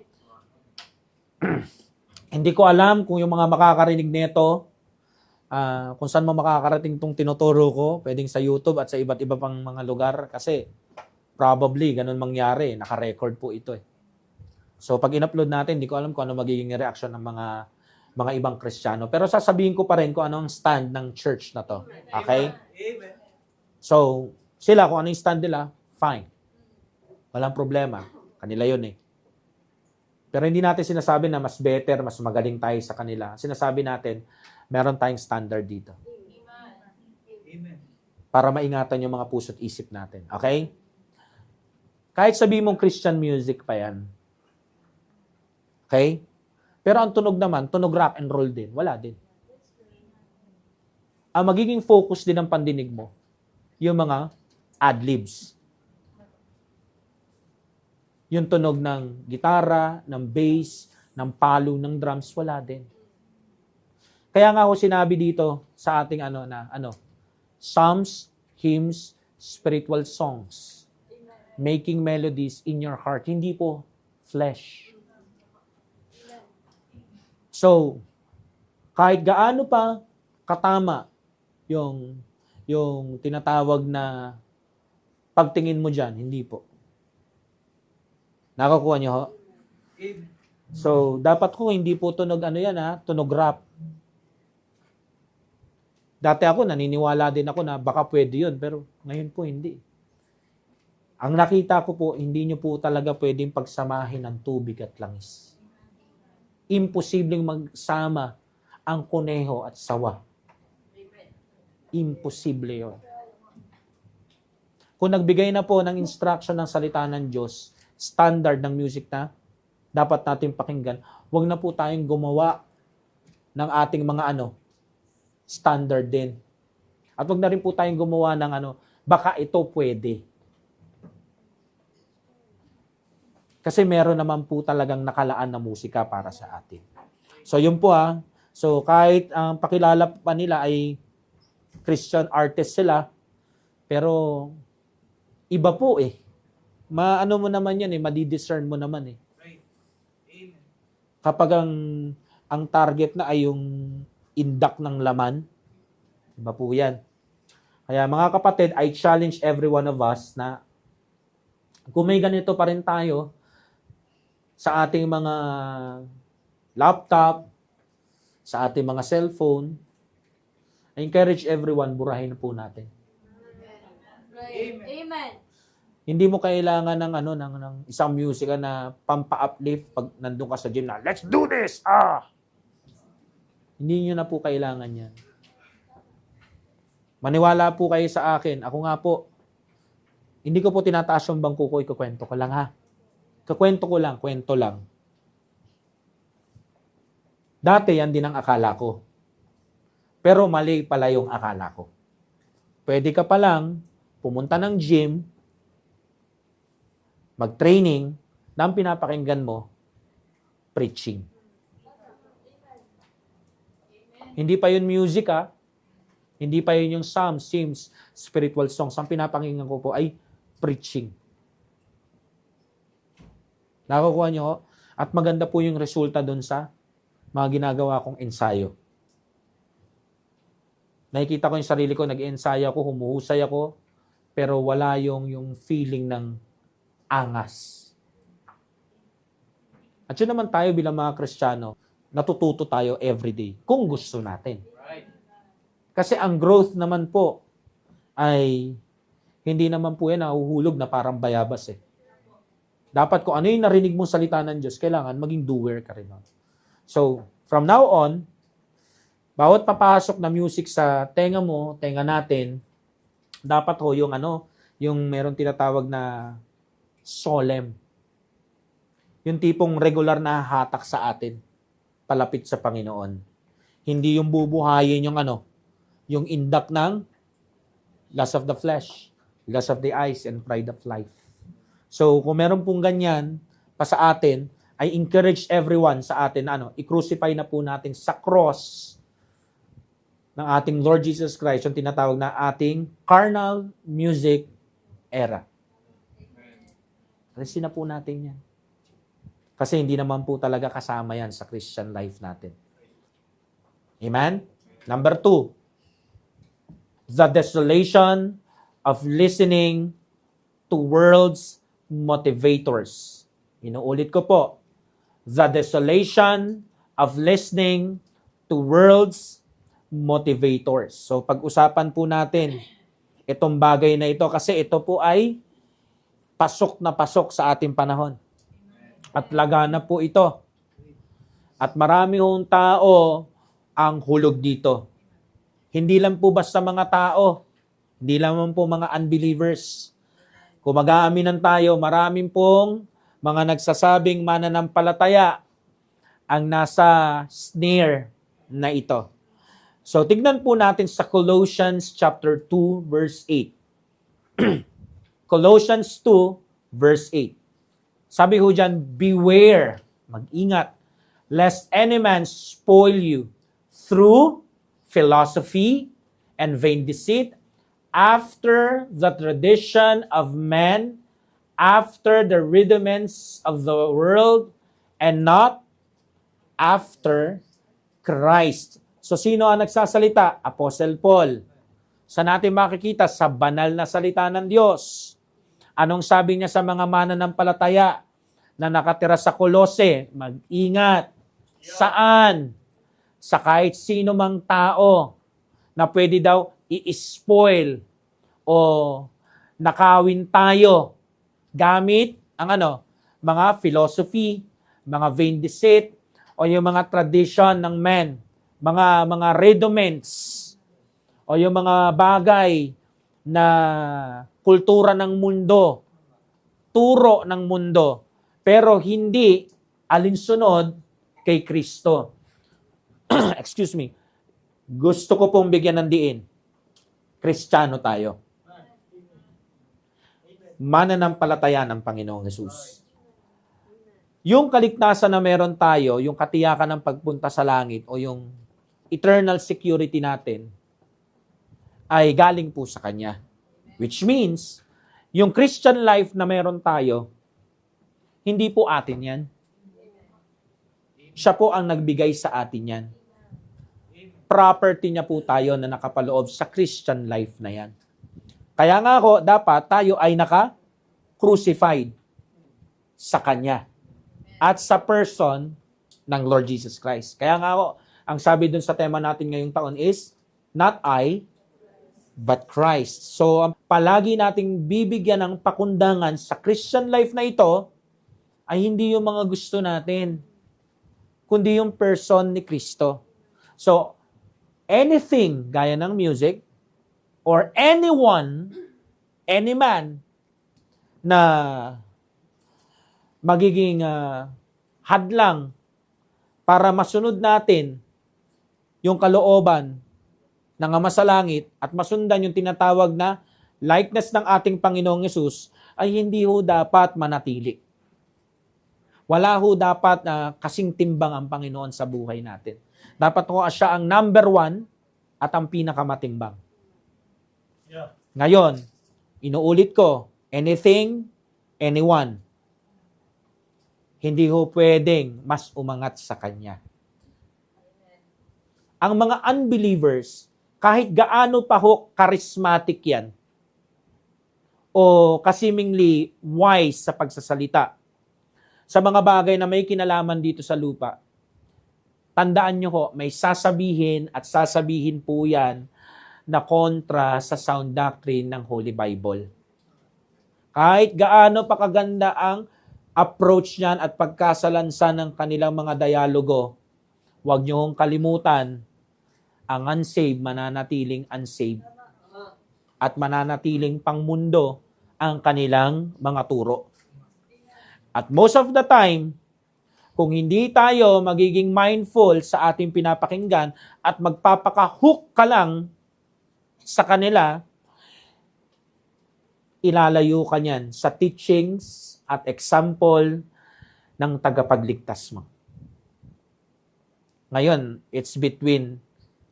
Speaker 1: Hindi ko alam kung yung mga makakarinig nito, kung saan mo makakarating itong tinuturo ko, pwedeng sa YouTube at sa iba't iba pang mga lugar kasi probably ganun mangyari, naka-record po ito eh. So pag in-upload natin, hindi ko alam kung ano magiging reaction ng mga ibang Kristiyano. Pero sasabihin ko pa rin kung ano ang stand ng church na to. Okay?
Speaker 2: Amen.
Speaker 1: So, sila kung ano yung stand nila, fine. Walang problema. Kanila yun eh. Pero hindi natin sinasabi na mas better, mas magaling tayo sa kanila. Sinasabi natin, meron tayong standard dito.
Speaker 2: Amen.
Speaker 1: Para maingatan yung mga puso't isip natin. Okay? Kahit sabihin mong Christian music pa yan. Okay? Pero ang tunog naman, tunog rock and roll din. Wala din. Ang magiging focus din ng pandinig mo, yung mga ad-libs. Yung tunog ng gitara, ng bass, ng palo, ng drums, wala din. Kaya nga ako sinabi dito sa ating psalms, hymns, spiritual songs. Making melodies in your heart. Hindi po flesh. So, kahit gaano pa katama yung tinatawag na pagtingin mo dyan, hindi po. Nakakuha niyo ho?
Speaker 2: Amen.
Speaker 1: So, dapat ko hindi po tunog tunog rap. Dati ako, naniniwala din ako na baka pwede yun, pero ngayon po hindi. Ang nakita ko po, hindi nyo po talaga pwedeng pagsamahin ng tubig at langis. Imposibleng magsama ang kuneho at sawa. Imposible yun. Kung nagbigay na po ng instruction ng salita ng Diyos, standard ng music na dapat natin pakinggan, huwag na po tayong gumawa ng ating mga standard din. At huwag na rin po tayong gumawa ng baka ito pwede. Kasi meron naman po talagang nakalaan na musika para sa atin. So yun po So kahit ang pakilala pa nila ay Christian artist sila, pero iba po eh. Maano mo naman yan eh, madidiscern mo naman eh.
Speaker 2: Right. Amen.
Speaker 1: Kapag ang target na ay yung indak ng laman, iba po yan. Kaya mga kapatid, I challenge every one of us na kung may ganito pa rin tayo sa ating mga laptop, sa ating mga cellphone, I encourage everyone, burahin po natin.
Speaker 3: Right. Amen.
Speaker 1: Hindi mo kailangan ng isang music na pampa-uplift pag nandun ka sa gym na, let's do this! Hindi nyo na po kailangan yan. Maniwala po kayo sa akin. Ako nga po, hindi ko po tinataas yung bangko ko, ikukwento ko lang ha. Kakwento ko lang, kwento lang. Dati yan din ang akala ko. Pero mali pala yung akala ko. Pwede ka pa lang pumunta ng gym, mag-training, na ang pinapakinggan mo, preaching. Hindi pa yun music Hindi pa yun yung psalms, hymns, spiritual songs. Ang pinapakinggan ko po ay preaching. Nakukuha niyo ho? At maganda po yung resulta doon sa mga ginagawa kong ensayo. Nakikita ko yung sarili ko, nag-ensayo ako, humuhusay ako, pero wala yung feeling ng angas. At yun naman tayo bilang mga Kristiyano, natututo tayo everyday kung gusto natin.
Speaker 2: Right.
Speaker 1: Kasi ang growth naman po ay hindi naman po yan nahuhulog na parang bayabas eh. Dapat kung ano yung narinig mong salita ng Diyos, kailangan maging doer ka rin. So, from now on, bawat papasok na music sa tenga mo, tenga natin, dapat yung meron tinatawag na solemn. Yung tipong regular na hatak sa atin, palapit sa Panginoon. Hindi yung bubuhayin yung indak ng lust of the flesh, lust of the eyes, and pride of life. So, kung meron pong ganyan pa sa atin, I encourage everyone sa atin na i-crucify na po natin sa cross ng ating Lord Jesus Christ, yung tinatawag na ating carnal music era. Alisin na po natin yan. Kasi hindi naman po talaga kasama yan sa Christian life natin. Amen? Number 2, the desolation of listening to world's motivators. Inuulit ko po, the desolation of listening to world's motivators. So, pag-usapan po natin itong bagay na ito kasi ito po ay pasok na pasok sa ating panahon. At lagana po ito. At marami hong tao ang hulog dito. Hindi lang po basta mga tao. Hindi lang po mga unbelievers. Kung mag-aaminan tayo, maraming pong mga nagsasabing mananampalataya ang nasa snare na ito. So, tignan po natin sa Colossians chapter 2, verse 8. Colossians 2, verse 8. Sabi ho dyan, beware, mag-ingat, lest any man spoil you through philosophy and vain deceit, after the tradition of men, after the rudiments of the world, and not after Christ. So, sino ang nagsasalita? Apostle Paul. Saan natin makikita? Sa banal na salita ng Diyos. Anong sabi niya sa mga mananampalataya na nakatira sa Kolose? Mag-ingat. Saan? Sa kahit sino mang tao na pwede daw i-spoil o nakawin tayo gamit ang mga philosophy, mga vain deceit, o yung mga tradition ng men, mga rudiments, o yung mga bagay na kultura ng mundo, turo ng mundo, pero hindi alinsunod kay Kristo. Excuse me. Gusto ko pong bigyan ng diin. Kristiyano tayo. Mananampalataya ng Panginoong Hesus. Yung kaligtasan na meron tayo, yung katiyakan ng pagpunta sa langit o yung eternal security natin ay galing po sa Kanya. Which means, yung Christian life na meron tayo, hindi po atin yan. Siya po ang nagbigay sa atin yan. Property niya po tayo na nakapaloob sa Christian life na yan. Kaya nga dapat tayo ay naka-crucified sa Kanya at sa person ng Lord Jesus Christ. Kaya nga ang sabi dun sa tema natin ngayong taon is, not I, but Christ. So, palagi nating bibigyan ng pakundangan sa Christian life na ito ay hindi yung mga gusto natin, kundi yung person ni Kristo. So, anything gaya ng music or anyone, any man na magiging hadlang para masunod natin yung kalooban ng Ama sa Langit at masundan yung tinatawag na likeness ng ating Panginoong Hesus ay hindi ho dapat manatili. Wala ho dapat na kasing timbang ang Panginoon sa buhay natin. Dapat ho siya ang number 1 at ang pinakamatimbang.
Speaker 2: Yeah.
Speaker 1: Ngayon, inuulit ko, anything, anyone, hindi ho pwedeng mas umangat sa Kanya. Ang mga unbelievers, kahit gaano pa ho charismatic yan, o kasimingly wise sa pagsasalita, sa mga bagay na may kinalaman dito sa lupa, tandaan nyo ho, may sasabihin at sasabihin po yan na kontra sa sound doctrine ng Holy Bible. Kahit gaano pa kaganda ang approach niyan at pagkasalansan ng kanilang mga dialogo, huwag nyo hong kalimutan, ang unsaved mananatiling unsaved at mananatiling pangmundo ang kanilang mga turo. At most of the time, kung hindi tayo magiging mindful sa ating pinapakinggan at magpapaka-hook ka lang sa kanila, ilalayo ka niyan sa teachings at example ng tagapagligtas mo. Ngayon, it's between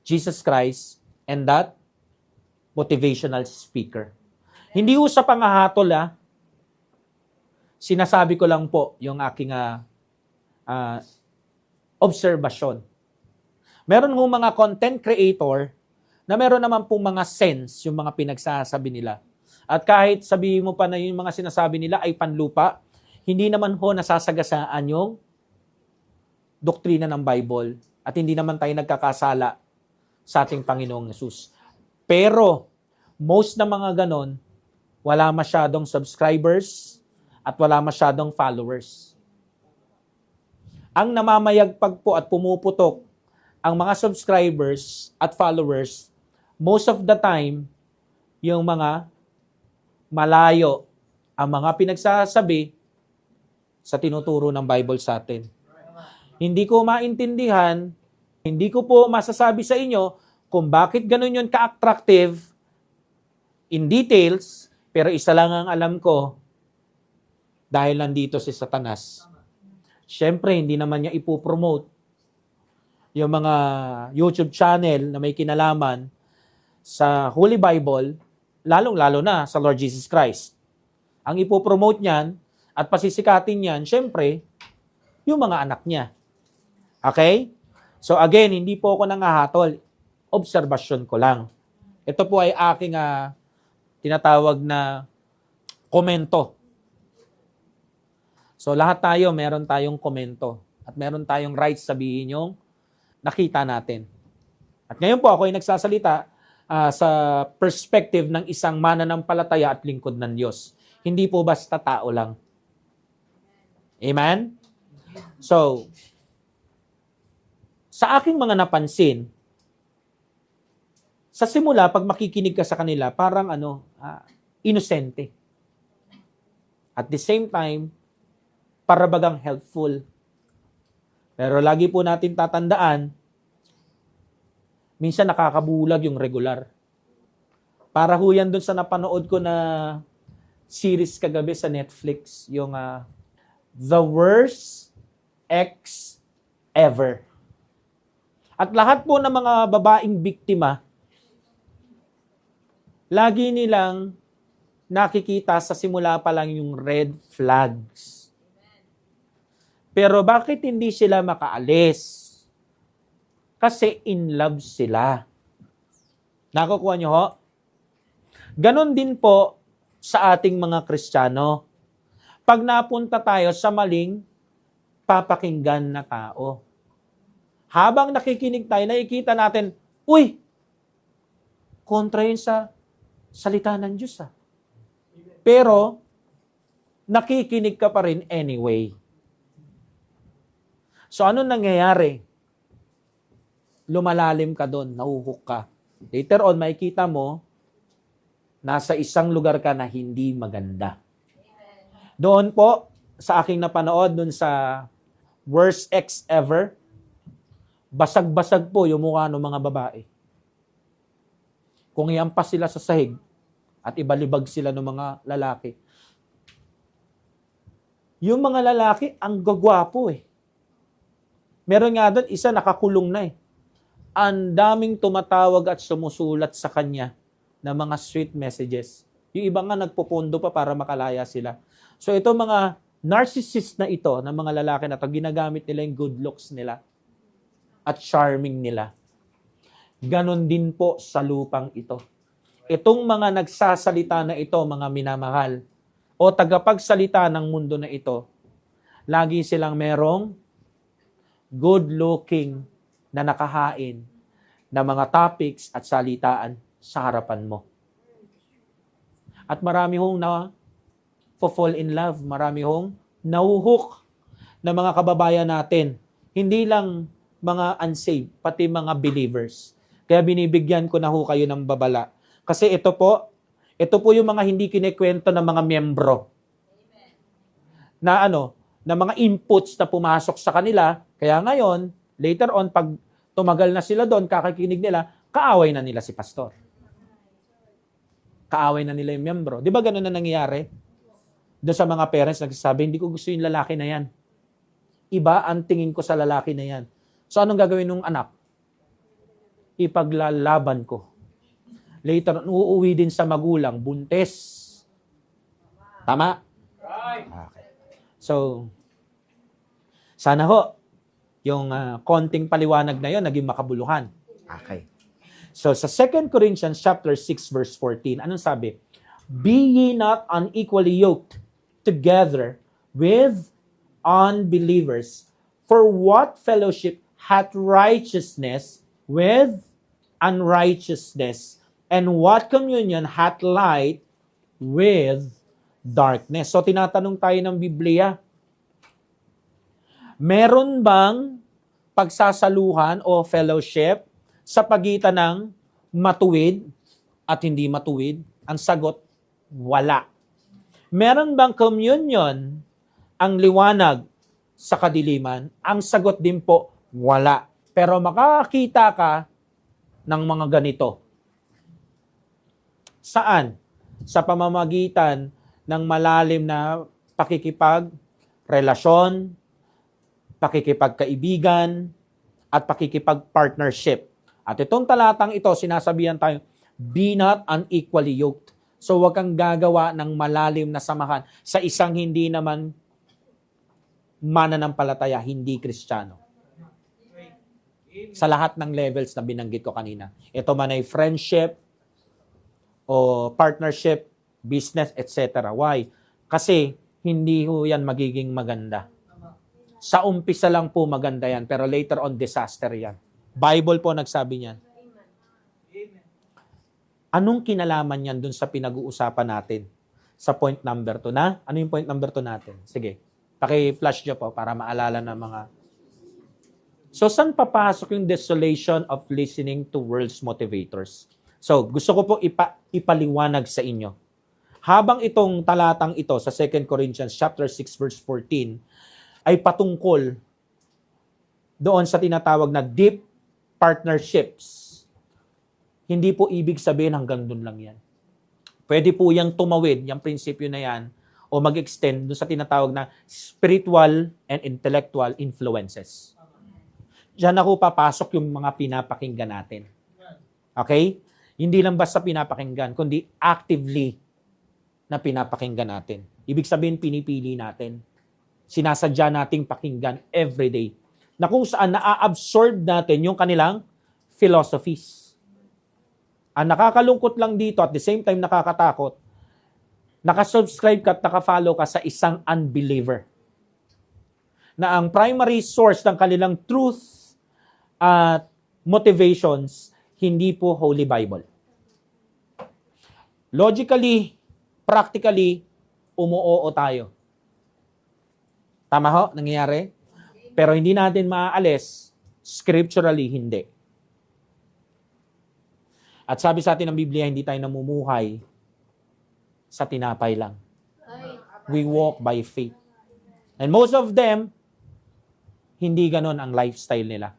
Speaker 1: Jesus Christ and that motivational speaker. Hindi usap ang hahatol, Sinasabi ko lang po yung aking obserbasyon. Meron ng mga content creator na meron naman pong mga sense yung mga pinagsasabi nila. At kahit sabihin mo pa na yung mga sinasabi nila ay panlupa, hindi naman ho nasasagasaan yung doktrina ng Bible at hindi naman tayo nagkakasala sa ating Panginoong Yesus. Pero, most na mga ganon, wala masyadong subscribers at wala masyadong followers. Ang namamayagpag po at pumuputok ang mga subscribers at followers, most of the time, yung mga malayo ang mga pinagsasabi sa tinuturo ng Bible sa atin. Hindi ko maintindihan, hindi ko po masasabi sa inyo kung bakit ganun yun ka-attractive in details, pero isa lang ang alam ko, dahil nandito si Satanas. Siyempre, hindi naman niya ipopromote yung mga YouTube channel na may kinalaman sa Holy Bible, lalong-lalo na sa Lord Jesus Christ. Ang ipopromote niyan at pasisikatin niyan, siyempre, yung mga anak niya. Okay? So again, hindi po ako nangahatol. Obserbasyon ko lang. Ito po ay aking tinatawag na komento. So lahat tayo, meron tayong komento. At meron tayong rights sabihin yung nakita natin. At ngayon po ako ay nagsasalita sa perspective ng isang mananampalataya at lingkod ng Diyos. Hindi po basta tao lang. Amen? So, sa aking mga napansin, sa simula, pag makikinig ka sa kanila, parang inosente. At the same time, parabagang helpful. Pero lagi po natin tatandaan, minsan nakakabulag yung regular. Para ho yan dun sa napanood ko na series kagabi sa Netflix, yung The Worst Ex Ever. At lahat po ng mga babaeng biktima, lagi nilang nakikita sa simula pa lang yung red flags. Pero bakit hindi sila makaalis? Kasi in love sila. Nakukuha niyo ho? Ganon din po sa ating mga Kristiyano. Pag napunta tayo sa maling papakinggan na tao, habang nakikinig tayo, nakikita natin, uy, kontra yun sa salita ng Diyos. Pero, nakikinig ka pa rin anyway. So, ano nangyayari? Lumalalim ka doon, nahuhook ka. Later on, makikita mo, nasa isang lugar ka na hindi maganda. Doon po, sa aking napanood, doon sa Worst Ex Ever, basag-basag po yung mukha ng mga babae. Kung iampas sila sa sahig at ibalibag sila ng mga lalaki. Yung mga lalaki, ang gagwapo Meron nga doon, isa nakakulong na Ang daming tumatawag at sumusulat sa kanya na mga sweet messages. Yung iba nga nagpupundo pa para makalaya sila. So ito mga narcissist na ito, na mga lalaki na ito, ginagamit nila yung good looks nila at charming nila. Ganon din po sa lupang ito. Itong mga nagsasalita na ito, mga minamahal, o tagapagsalita ng mundo na ito, lagi silang merong good-looking na nakahain na mga topics at salitaan sa harapan mo. At marami hong fall in love, marami hong nauhook na mga kababayan natin. Hindi lang mga unsaved, pati mga believers. Kaya binibigyan ko na ho kayo ng babala. Kasi ito po yung mga hindi kinikwento ng mga miyembro. Na na mga inputs na pumasok sa kanila. Kaya ngayon, later on, pag tumagal na sila doon, kakakinig nila, kaaway na nila si pastor. kaaway na nila yung miyembro. Di ba ganun na nangyayari? Doon sa mga parents nagsasabi, hindi ko gusto yung lalaki na yan. Iba ang tingin ko sa lalaki na yan. So anong gagawin ng anak? Ipaglalaban ko. Later, uuwi din sa magulang, buntis. Tama? Okay. So, sana ho, yung konting paliwanag na yon naging makabuluhan. Okay. So, sa 2 Corinthians chapter 6, verse 14, anong sabi? Be ye not unequally yoked together with unbelievers. For what fellowship hath righteousness with unrighteousness? And what communion hath light with darkness? So, tinatanong tayo ng Biblia, meron bang pagsasaluhan o fellowship sa pagitan ng matuwid at hindi matuwid? Ang sagot, wala. Meron bang communion ang liwanag sa kadiliman? Ang sagot din po, wala. Pero makakakita ka ng mga ganito. Saan? Sa pamamagitan ng malalim na pakikipagrelasyon, pakikipagkaibigan, at pakikipagpartnership. At itong talatang ito, sinasabihan tayo, be not unequally yoked. So huwag kang gagawa ng malalim na samahan sa isang hindi naman mananampalataya, hindi Kristiyano. Sa lahat ng levels na binanggit ko kanina. Ito man ay friendship, o partnership, business, etc. Why? Kasi hindi ho yan magiging maganda. Sa umpisa lang po maganda yan, pero later on disaster yan. Bible po nagsabi niyan. Anong kinalaman yan dun sa pinag-uusapan natin? Sa point number 2 na? Ano yung point number 2 natin? Sige, paki-flash nyo po para maalala ng mga... So, saan papasok yung desolation of listening to world's motivators? So, gusto ko po ipaliwanag sa inyo. Habang itong talatang ito sa 2 Corinthians chapter 6 verse 14 ay patungkol doon sa tinatawag na deep partnerships. Hindi po ibig sabihin hanggang doon lang yan. Pwede po yung tumawid, yung prinsipyo na yan, o mag-extend doon sa tinatawag na spiritual and intellectual influences. Diyan na po papasok yung mga pinapakinggan natin. Okay? Hindi lang basta pinapakinggan, kundi actively na pinapakinggan natin. Ibig sabihin, pinipili natin. Sinasadya nating pakinggan everyday. Na kung saan na-absorb natin yung kanilang philosophies. Ang nakakalungkot lang dito at the same time nakakatakot, nakasubscribe ka at nakafollow ka sa isang unbeliever. Na ang primary source ng kanilang truth at motivations, hindi po Holy Bible. Logically, practically, umuoo tayo. Tama ho? Nangyayari? Pero hindi natin maaalis, scripturally, hindi. At sabi sa atin ng Biblia, hindi tayo namumuhay sa tinapay lang. We walk by faith. And most of them, hindi ganon ang lifestyle nila.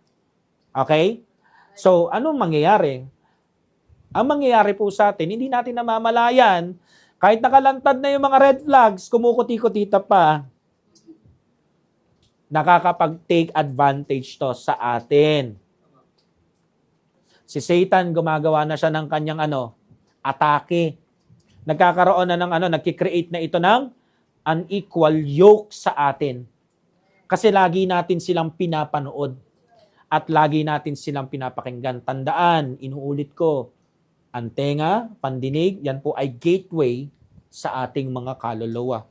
Speaker 1: Okay? So, anong mangyayari? Ang mangyayari po sa atin, hindi natin namamalayan, kahit nakalantad na yung mga red flags, kumukuti-kutita pa, nakakapag-take advantage to sa atin. Si Satan, gumagawa na siya ng kanyang atake. Nagkakaroon na ng nagki-create na ito ng unequal yoke sa atin. Kasi lagi natin silang pinapanood at lagi natin silang pinapakinggan. Tandaan, inuulit ko, ang tenga, pandinig, yan po ay gateway sa ating mga kaluluwa.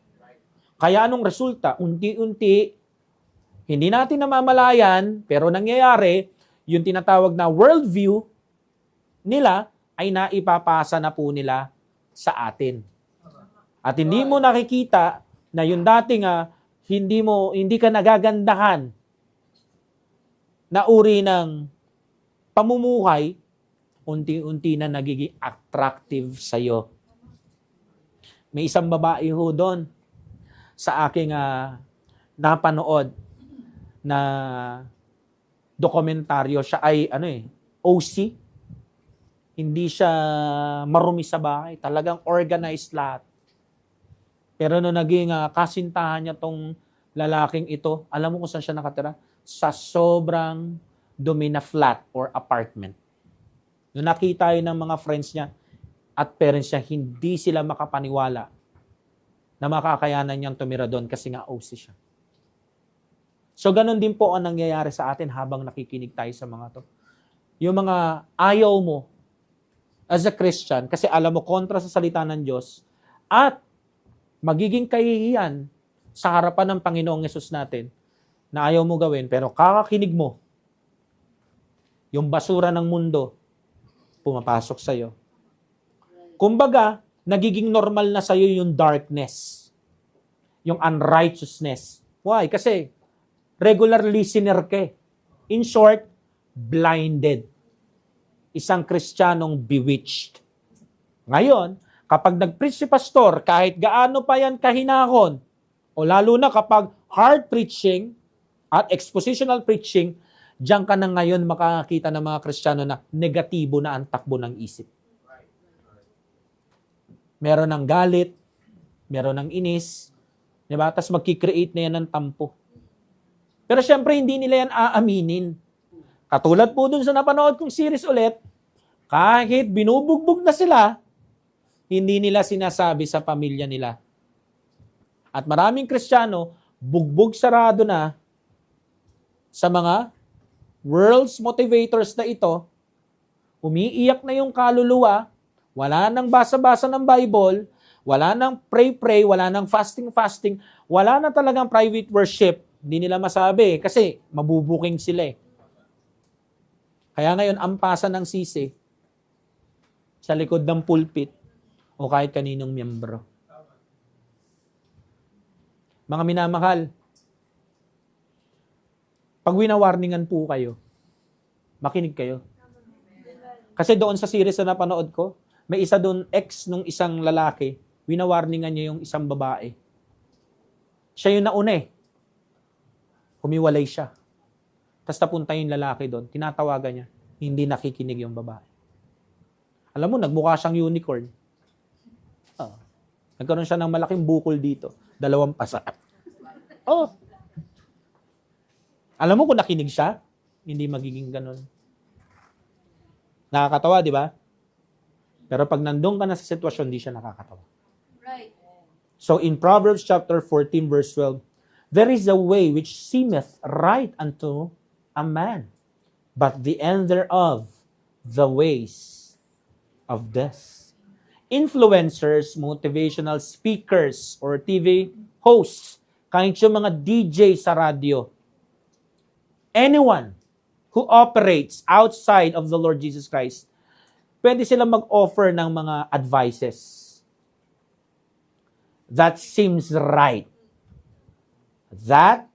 Speaker 1: Kaya anong resulta? Unti-unti, hindi natin namamalayan, pero nangyayari, yung tinatawag na worldview nila ay naipapasa na po nila sa atin. At hindi mo nakikita na yung dating hindi ka nagagandahan na uri ng pamumuhay, unti-unti na nagiging attractive sa'yo. May isang babae ho doon sa aking napanood na dokumentaryo. Siya ay OC. Hindi siya marumi sa bahay. Talagang organized lahat. Pero nung naging kasintahan niya tong lalaking ito, alam mo kung saan siya nakatira? Sa sobrang dumi na flat or apartment. Nung nakita yun ng mga friends niya at parents niya, hindi sila makapaniwala na makakayanan niyang tumira doon kasi nga OC siya. So ganun din po ang nangyayari sa atin habang nakikinig tayo sa mga to. Yung mga ayaw mo as a Christian, kasi alam mo kontra sa salita ng Diyos, at magiging kahihiyan sa harapan ng Panginoong Yesus natin na ayaw mo gawin, pero kakakinig mo, yung basura ng mundo, pumapasok sa'yo. Kumbaga, nagiging normal na sa'yo yung darkness, yung unrighteousness. Why? Kasi regular listener ka. In short, blinded. Isang Kristiyanong bewitched. Ngayon, kapag nag-preach si pastor, kahit gaano pa yan kahinahon, o lalo na kapag hard preaching at expositional preaching, diyan ka na ngayon makakita ng mga Kristiyano na negatibo na ang takbo ng isip. Meron ng galit, meron ng inis, di ba? Tapos magkikreate na yan ng tampo. Pero syempre, hindi nila yan aaminin. Katulad po dun sa napanood kong series ulit, kahit binubugbog na sila, hindi nila sinasabi sa pamilya nila. At maraming Kristiyano, bugbog sarado na sa mga world's motivators na ito, umiiyak na yung kaluluwa, wala nang basa-basa ng Bible, wala nang pray-pray, wala nang fasting-fasting, wala na talagang private worship. Hindi nila masabi kasi mabubuking sila eh. Kaya ngayon, ampasan ng sisi sa likod ng pulpit o kahit kaninong miyembro. Mga minamahal, pag winawarningan po kayo, makinig kayo. Kasi doon sa series na napanood ko, may isa doon, ex nung isang lalaki, winawarningan niya yung isang babae. Siya yung nauna eh. Humiwalay siya. Tapos napunta yung lalaki doon, tinatawagan niya, hindi nakikinig yung babae. Alam mo, nagmukha siyang unicorn. Nagkaroon siya ng malaking bukol dito. 2 pasa. Oh. Alam mo kung nakinig siya, hindi magiging ganun. Nakakatawa, di ba? Pero pag nandun ka na sa sitwasyon, di siya nakakatawa.
Speaker 3: Right.
Speaker 1: So in Proverbs chapter 14 verse 12, there is a way which seemeth right unto a man, but the end thereof, the ways of death. Influencers, motivational speakers, or TV hosts, kahit yung mga DJ sa radio, anyone who operates outside of the Lord Jesus Christ, pwede silang mag-offer ng mga advices that seems right. That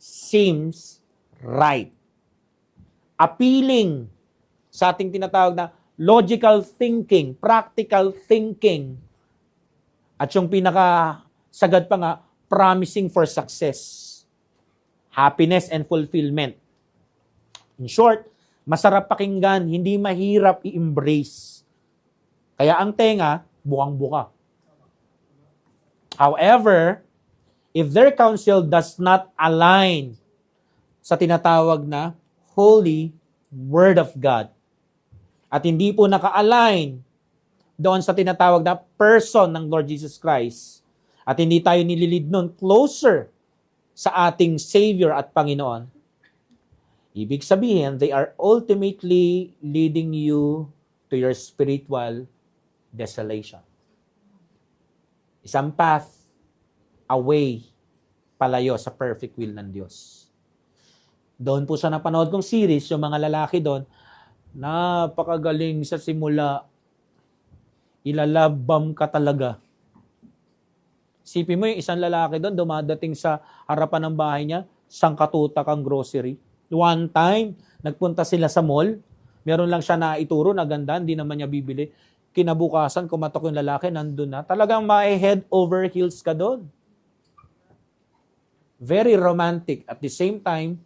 Speaker 1: seems right. Appealing sa ating tinatawag na logical thinking, practical thinking, at yung pinakasagad pa nga, promising for success, happiness and fulfillment. In short, masarap pakinggan, hindi mahirap i-embrace. Kaya ang tenga, bukang-buka. However, if their counsel does not align sa tinatawag na Holy Word of God, at hindi po naka-align doon sa tinatawag na person ng Lord Jesus Christ, at hindi tayo nililid nun closer sa ating Savior at Panginoon, ibig sabihin, they are ultimately leading you to your spiritual desolation. Isang path away, palayo sa perfect will ng Diyos. Doon po sa napanood kong series, yung mga lalaki doon, napakagaling sa simula. Ilalabam ka talaga. Sipin mo yung isang lalaki doon, dumadating sa harapan ng bahay niya, sangkatutak ang grocery. One time, nagpunta sila sa mall, meron lang siya na ituro na ganda, hindi naman niya bibili. Kinabukasan, kumatok yung lalaki, nandun na. Talagang head over heels ka doon. Very romantic. At the same time,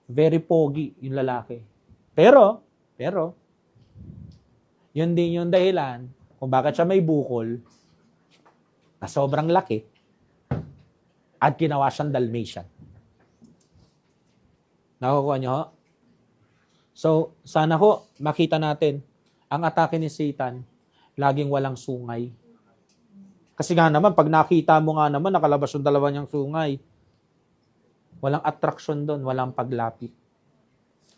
Speaker 1: very pogi yung lalaki. Pero, Yun din yung dahilan kung bakit siya may bukol na sobrang laki at ginawa siyang Dalmatian. Nakukuha niyo ho? So, sana ho, makita natin, ang atake ni Satan, laging walang sungay. Kasi nga naman, pag nakita mo nga naman, nakalabas yung dalawa niyang sungay, walang attraction doon, walang paglapit.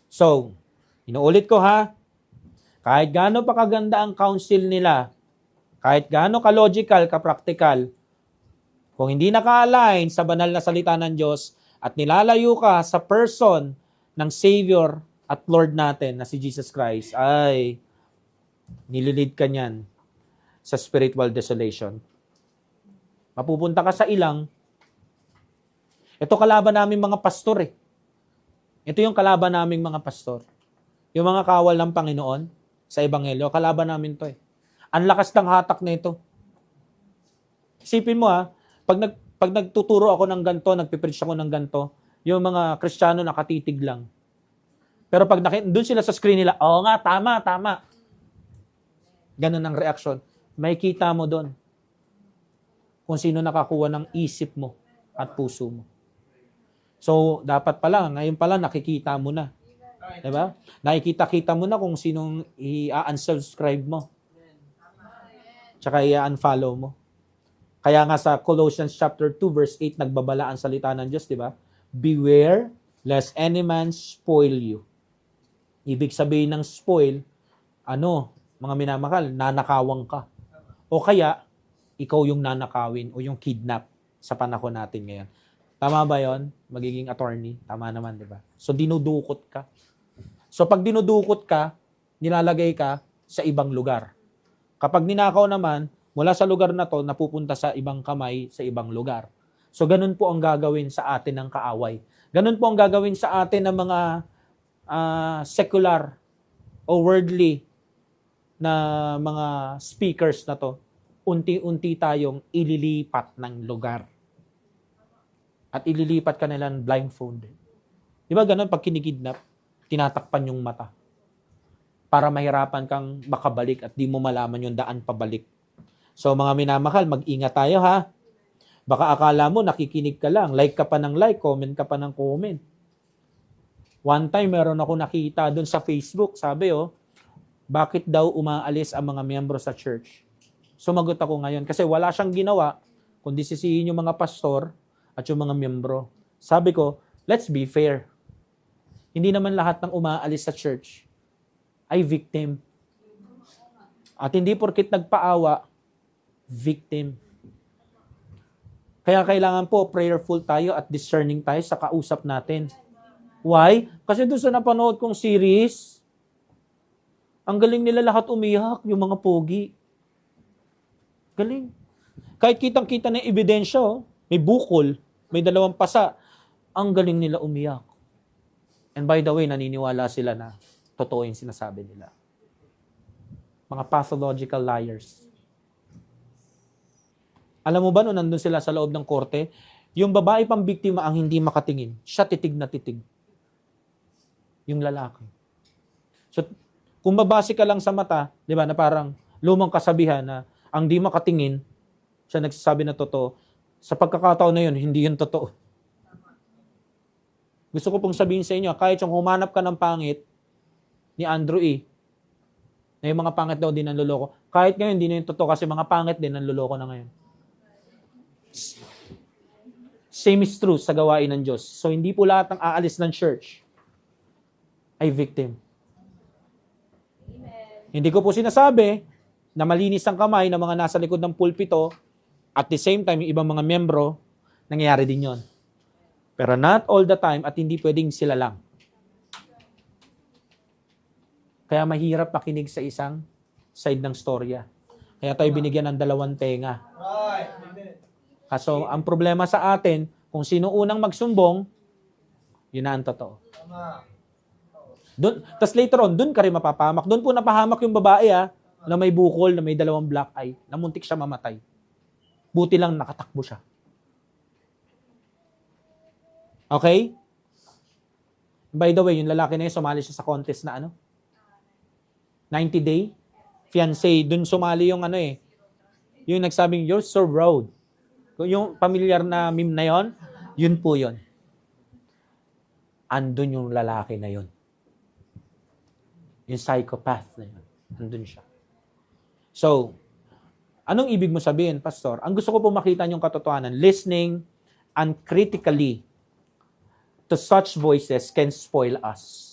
Speaker 1: So, inuulit ko ha, kahit gaano pa kaganda ang counsel nila, kahit gaano ka-logical, ka-practical, kung hindi naka-align sa banal na salita ng Diyos at nilalayo ka sa person ng Savior at Lord natin na si Jesus Christ, ay nililid ka niyan sa spiritual desolation. Mapupunta ka sa ilang. Ito kalaban namin mga pastor eh. Ito yung kalaban naming mga pastor. Yung mga kawal ng Panginoon sa Ebanghelyo, kalaban namin to eh. Ang lakas ng hatak na ito. Isipin mo pag nagtuturo ako ng ganto, nagpipreach ako ng ganto, yung mga Kristiyano nakatitig lang. Pero pag doon sila sa screen nila, oo nga, tama. Ganun ang reaksyon. May kita mo doon kung sino nakakuha ng isip mo at puso mo. So, dapat pala, ngayon pala nakikita mo na. Diba? Nakikita-kita mo na kung sinong i-unsubscribe mo. Tsaka i-unfollow mo. Kaya nga sa Colossians chapter 2 verse 8 nagbabala ang salita ng Diyos, di ba? Beware lest any man spoil you. Ibig sabihin ng spoil, mga minamahal, nanakawang ka. O kaya, ikaw yung nanakawin o yung kidnap sa panahon natin ngayon. Tama ba yon? Magiging attorney? Tama naman, di ba? So, dinudukot ka. So, pag dinudukot ka, nilalagay ka sa ibang lugar. Kapag ninakaw naman, mula sa lugar na to, napupunta sa ibang kamay, sa ibang lugar. So, ganun po ang gagawin sa atin ng kaaway. Ganun po ang gagawin sa atin ng mga secular o worldly na mga speakers na to. Unti-unti tayong ililipat ng lugar. At ililipat ka nila ng blindfold. Di ba ganun, pag kinikidnap, tinatakpan yung mata. Para mahirapan kang makabalik at di mo malaman yung daan pabalik. So mga minamahal, mag-ingat tayo ha. Baka akala mo nakikinig ka lang. Like ka pa ng like, comment ka pa ng comment. One time, meron ako nakita doon sa Facebook. Sabi bakit daw umaalis ang mga miyembro sa church? Sumagot ako ngayon kasi wala siyang ginawa kundi sisihin yung mga pastor at yung mga miyembro. Sabi ko, let's be fair. Hindi naman lahat ng umaalis sa church ay victim. At hindi porkit nagpaawa, victim. Kaya kailangan po prayerful tayo at discerning tayo sa kausap natin. Why? Kasi doon sa napanood kong series, ang galing nila lahat umiyak, yung mga pogi. Galing. Kahit kitang-kita na yung ebidensya, may bukol, may 2 pasa, ang galing nila umiyak. And by the way, naniniwala sila na totoo yung sinasabi nila. Mga pathological liars. Alam mo ba, nung nandun sila sa loob ng korte, yung babae pang biktima ang hindi makatingin, siya titig na titig. Yung lalaki. So, kung babase ka lang sa mata, di ba, na parang lumang kasabihan na ang di makatingin, siya nagsasabi na totoo, sa pagkakataon na yun, hindi yun totoo. Gusto ko pong sabihin sa inyo, kahit yung humanap ka ng pangit ni Andrew E., na yung mga pangit daw din ang luloko, kahit ngayon, hindi na yun totoo kasi mga pangit din ang luloko na ngayon. Same is true sa gawain ng Diyos. So, hindi po lahat ng aalis ng church ay victim. Amen. Hindi ko po sinasabi na malinis ang kamay ng mga nasa likod ng pulpito at the same time, yung ibang mga membro, nangyayari din yon. Pero not all the time at hindi pwedeng sila lang. Kaya mahirap makinig sa isang side ng storya. Kaya tayo binigyan ng 2 tenga. Kaso, ang problema sa atin, kung sino unang magsumbong, yun na ang totoo. Tapos later on, doon ka rin mapapahamak. Doon po napahamak yung babae na may bukol, na may 2 black eye, na muntik siya mamatay. Buti lang nakatakbo siya. Okay? By the way, yung lalaki na yun, sumali siya sa contest na 90 day fiancé, dun sumali yung ano eh, yung nagsabing, you're so rude. Yung familiar na meme na yon, yun po yun. Andun yung lalaki na yun. Yung psychopath na yun. Andun siya. So, anong ibig mo sabihin, Pastor? Ang gusto ko po makita yung katotohanan, listening uncritically to such voices can spoil us.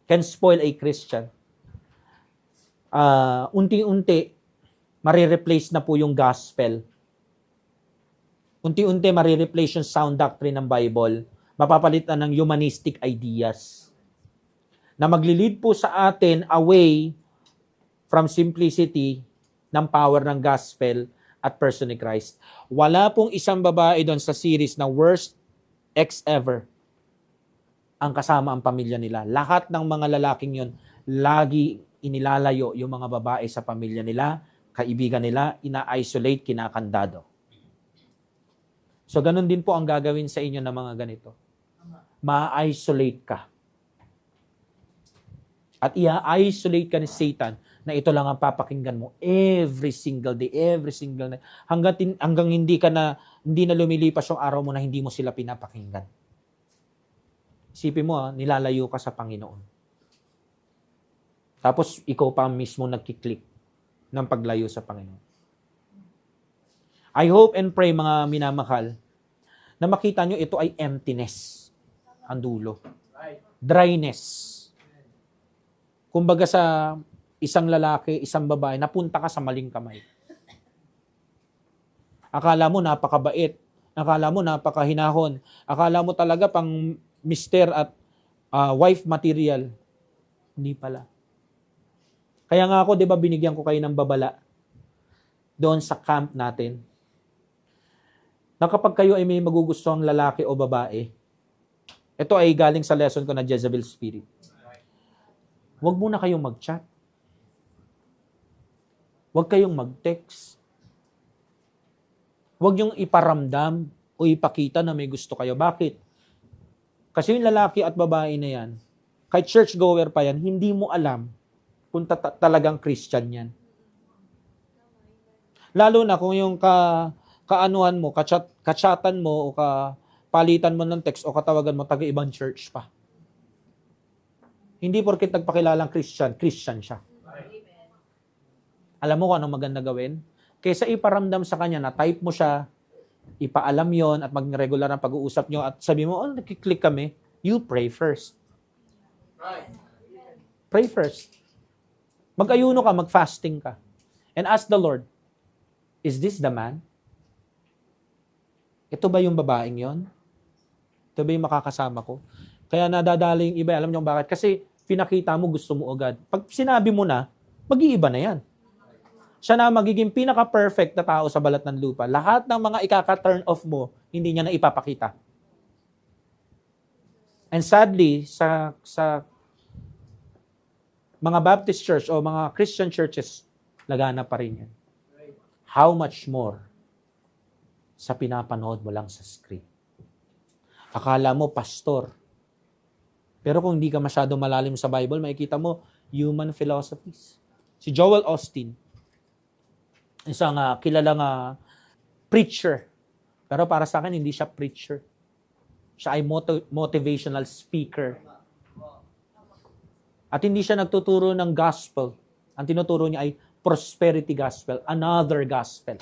Speaker 1: Can spoil a Christian. Unti-unti, marireplace na po yung gospel. Unti-unti, marireplace yung sound doctrine ng Bible. Mapapalitan ng humanistic ideas na maglilid po sa atin away from simplicity ng power ng gospel at person ni Christ. Wala pong isang babae doon sa series na worst ex ever ang kasama ang pamilya nila. Lahat ng mga lalaking yon lagi inilalayo yung mga babae sa pamilya nila, kaibigan nila, ina-isolate, kinakandado. So, ganun din po ang gagawin sa inyo ng mga ganito. Ma-isolate ka. At i-isolate ka ni Satan na ito lang ang papakinggan mo every single day, every single night. Hanggang hindi na lumilipas yung araw mo na hindi mo sila pinapakinggan. Isipin mo, nilalayo ka sa Panginoon. Tapos, ikaw pa mismo nagkiklik ng paglayo sa Panginoon. I hope and pray, mga minamahal, na makita nyo ito ay emptiness. Ang dulo. Dryness. Kumbaga sa isang lalaki, isang babae, napunta ka sa maling kamay. Akala mo napakabait. Akala mo napakahinahon. Akala mo talaga pang mister at wife material. Hindi pala. Kaya nga ako, di ba, binigyan ko kayo ng babala doon sa camp natin. Na kapag kayo ay may magugustuhang lalaki o babae, ito ay galing sa lesson ko na Jezebel Spirit. Huwag muna kayong mag-chat. Huwag kayong mag-text. Huwag yung iparamdam o ipakita na may gusto kayo. Bakit? Kasi yung lalaki at babae na yan, kahit churchgoer pa yan, hindi mo alam kung talagang Christian yan. Lalo na kung yung kaanuhan mo, kachatan mo, o palitan mo ng text o katawagan mo, taga-ibang church pa. Hindi porket nagpakilalang Christian siya. Alam mo kung anong maganda gawin? Kaysa iparamdam sa kanya na type mo siya, ipaalam yon at maging regular ang pag-uusap nyo at sabi mo, nakiklik kami, you pray first. Pray first. Mag-ayuno ka, mag-fasting ka. And ask the Lord, is this the man? Ito ba yung babaeng yon? Ito ba yung makakasama ko? Kaya nadadali yung iba. Alam niyo bakit? Kasi pinakita mo, gusto mo agad. Pag sinabi mo na, mag-iiba na yan. Siya na magiging pinaka-perfect na tao sa balat ng lupa. Lahat ng mga ikaka-turn off mo, hindi niya na ipapakita. And sadly, sa mga Baptist church o mga Christian churches, lagana pa rin yan. How much more sa pinapanood mo lang sa screen? Akala mo, pastor. Pero kung hindi ka masyado malalim sa Bible, makikita mo, human philosophies. Si Joel Osteen, isang kilalang preacher. Pero para sa akin, hindi siya preacher. Siya ay motivational speaker. At hindi siya nagtuturo ng gospel. Ang tinuturo niya ay prosperity gospel, another gospel.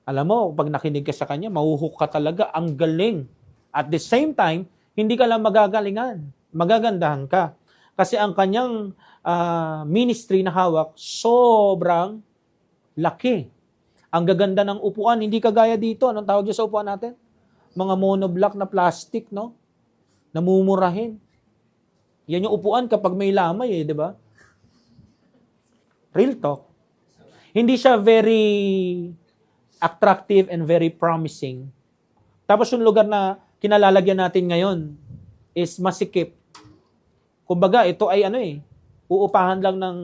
Speaker 1: Alam mo, pag nakinig ka sa kanya, mahuhook ka talaga. Ang galing. At the same time, hindi ka lang magagalingan. Magagandahan ka. Kasi ang kanyang ministry na hawak, sobrang laki. Ang gaganda ng upuan, hindi kagaya dito. Anong tawag sa upuan natin? Mga monoblock na plastic, no? Namumurahin. Yan yung upuan kapag may lamay, di ba? Real talk. Hindi siya very attractive and very promising. Tapos yung lugar na kinalalagyan natin ngayon is masikip. Kumbaga, ito ay uupahan lang ng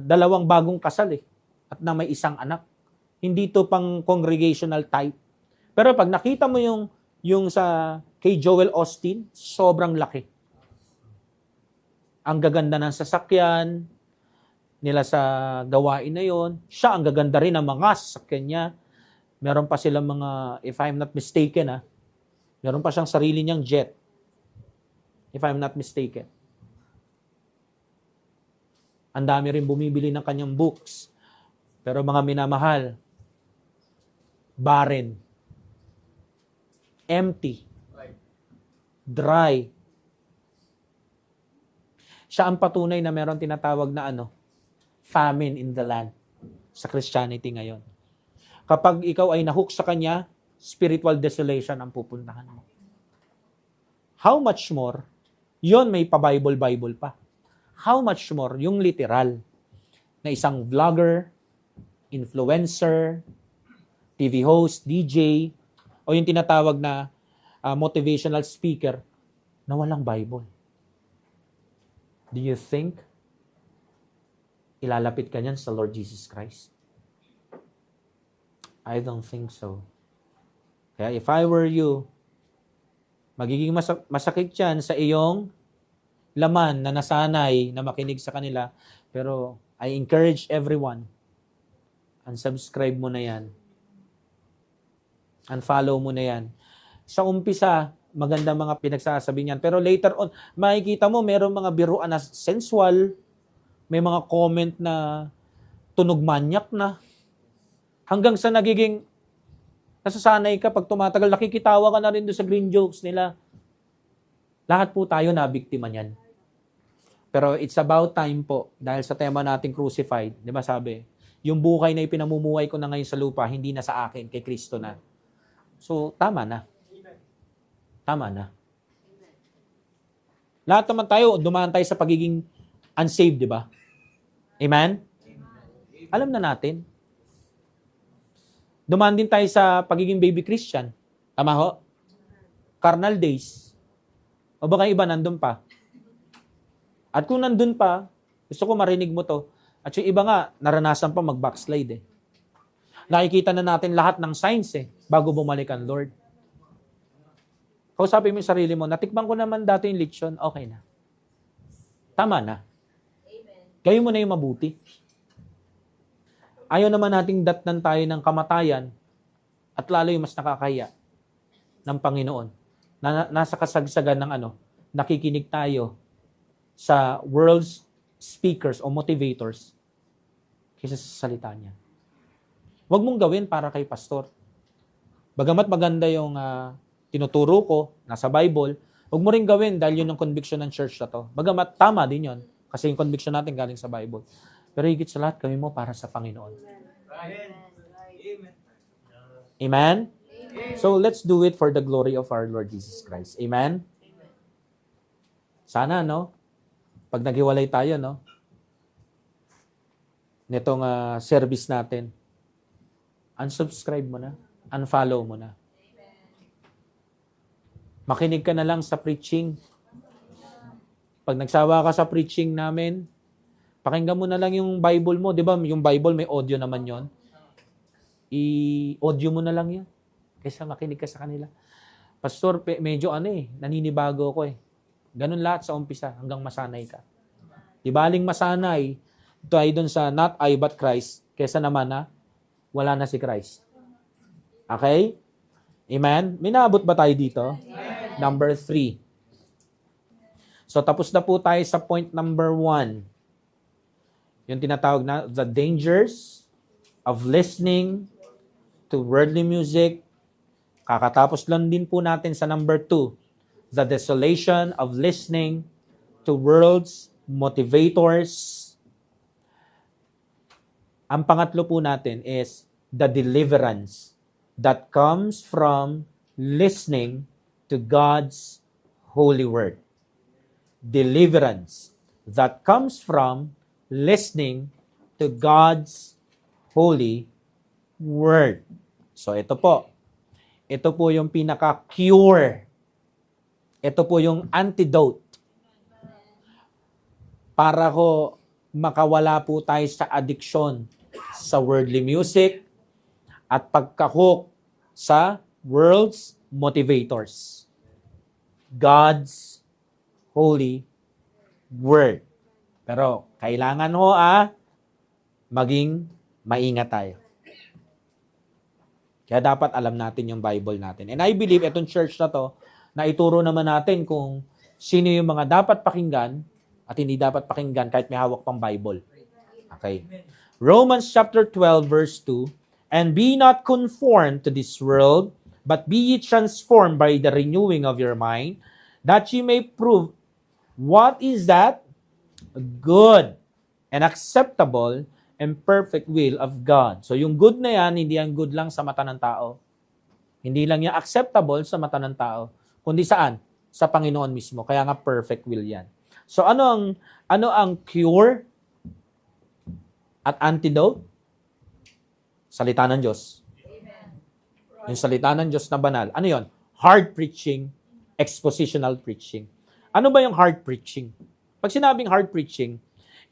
Speaker 1: dalawang bagong kasal at na may isang anak. Hindi to pang congregational type. Pero pag nakita mo yung sa kay Joel Osteen, sobrang laki. ang gaganda ng sasakyan nila sa gawain na yon. Siya, ang gaganda rin ng mga sasakyan niya. Meron pa silang mga, if I'm not mistaken, meron pa siyang sarili niyang jet. If I'm not mistaken. Ang dami rin bumibili ng kanyang books. Pero mga minamahal, barren, empty, dry. Siya ang patunay na meron tinatawag na famine in the land sa Christianity ngayon. Kapag ikaw ay nahook sa kanya, spiritual desolation ang pupuntahan mo. How much more, yon may pa-Bible pa. How much more, yung literal, na isang vlogger, influencer, TV host, DJ, o yung tinatawag na motivational speaker na walang Bible. Do you think ilalapit ka niyan sa Lord Jesus Christ? I don't think so. Kaya if I were you, magiging masakit yan sa iyong laman na nasanay na makinig sa kanila. Pero I encourage everyone, unsubscribe mo na yan. Unfollow mo na yan. Sa umpisa, maganda mga pinagsasabi niyan. Pero later on, makikita mo, mayroong mga biruan na sensual, may mga comment na tunog manyak na. Hanggang sa nagiging, nasasanay ka, pag tumatagal, nakikitawa ka na rin doon sa green jokes nila. Lahat po tayo na biktima niyan. Pero it's about time po, dahil sa tema nating crucified, di ba sabi, yung buhay na ipinamumuhay ko na ngayon sa lupa, hindi na sa akin, kay Kristo na. So, tama na. Tama na. Lahat naman tayo, dumaan tayo sa pagiging unsaved, di ba? Amen? Alam na natin. Dumaan din tayo sa pagiging baby Christian. Tama ho? Carnal days. O baka iba nandun pa. At kung nandun pa, gusto ko marinig mo to. At yung iba nga, naranasan pa mag-backslide eh. Nakikita na natin lahat ng signs bago bumalik ang Lord. Kausapin mo yung sarili mo, natikman ko naman dati yung leksyon, okay na. Tama na. Gawin mo na yung mabuti. Ayaw naman nating datnan tayo ng kamatayan at lalo yung mas nakakaya ng Panginoon. Nasa kasagsagan ng nakikinig tayo sa world's speakers o motivators kaysa sa salita niya. Huwag mong gawin para kay pastor. Bagamat maganda yung tinuturo ko, nasa Bible, huwag mo rin gawin dahil yun ang conviction ng church na to. Bagamat tama din yun, kasi yung conviction natin galing sa Bible. Pero higit sa lahat, gawin mo para sa Panginoon. Amen? So let's do it for the glory of our Lord Jesus Christ. Amen? Sana, pag naghiwalay tayo, nitong service natin, unsubscribe mo na, unfollow mo na. Makinig ka na lang sa preaching. Pag nagsawa ka sa preaching namin, pakinggan mo na lang yung Bible mo. Di ba, yung Bible may audio naman yon. I-audio mo na lang yan. Kaysa makinig ka sa kanila. Pastor, medyo naninibago ko Ganun lahat sa umpisa hanggang masanay ka. Di baling masanay, tayo dun sa not I but Christ, kaysa naman na wala na si Christ. Okay? Amen? May naabot ba tayo dito? Amen. Number 3. So tapos na po tayo sa point number 1. Yung tinatawag na the dangers of listening to worldly music. Kakatapos lang din po natin sa number 2. The desolation of listening to world's motivators. Ang pangatlo po natin is the deliverance that comes from listening to God's holy word. Deliverance that comes from listening to God's holy word. So ito po. Ito po yung pinaka-cure. Ito po yung antidote para ko makawala po tayo sa addiction sa worldly music at pagkahook sa world's motivators. God's holy word. Pero kailangan ho maging maingat tayo. Kaya dapat alam natin yung Bible natin. And I believe itong church na to, na ituro naman natin kung sino yung mga dapat pakinggan at hindi dapat pakinggan kahit may hawak pang Bible. Okay. Romans chapter 12 verse 2, "And be not conformed to this world, but be ye transformed by the renewing of your mind, that ye may prove what is that good and acceptable and perfect will of God." So yung good na yan, hindi yan good lang sa mata ng tao. Hindi lang yan acceptable sa mata ng tao. Kundi saan? Sa Panginoon mismo. Kaya nga perfect will yan. So ano ang cure at antidote? Salita ng Diyos. Yung salita ng Diyos na banal. Ano yon? Hard preaching, expositional preaching. Ano ba yung hard preaching? Pag sinabing hard preaching,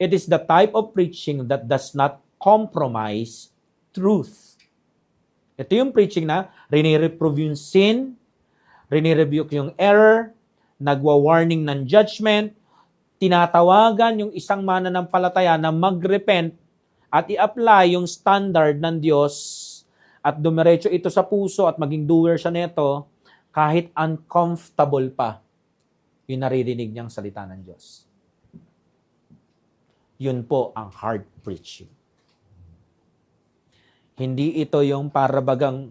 Speaker 1: it is the type of preaching that does not compromise truth. Ito yung preaching na rinireprove yung sin, rinirebuke yung error, nagwa-warning ng judgment, tinatawagan yung isang mananampalataya na mag-repent at i-apply yung standard ng Diyos at dumiretso ito sa puso at maging doer siya nito kahit uncomfortable pa yung naririnig niyang salita ng Diyos. Yun po ang hard preaching. Hindi ito yung parabagang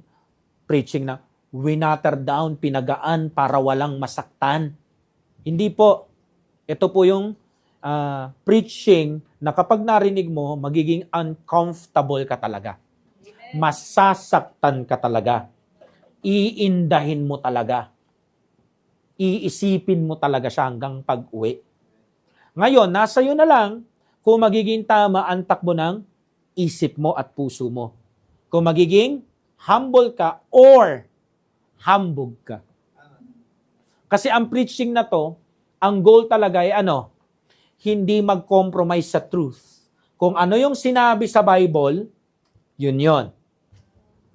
Speaker 1: preaching na winater down, pinagaan para walang masaktan. Hindi po. Ito po yung preaching na kapag narinig mo, magiging uncomfortable ka talaga. Masasaktan ka talaga. Iindahin mo talaga. Iisipin mo talaga siya hanggang pag-uwi. Ngayon, nasa iyo na lang kung magiging tama ang takbo ng isip mo at puso mo. Kung magiging humble ka or hambog ka. Kasi ang preaching na to, ang goal talaga ay hindi mag-compromise sa truth. Kung ano yung sinabi sa Bible, yun yon.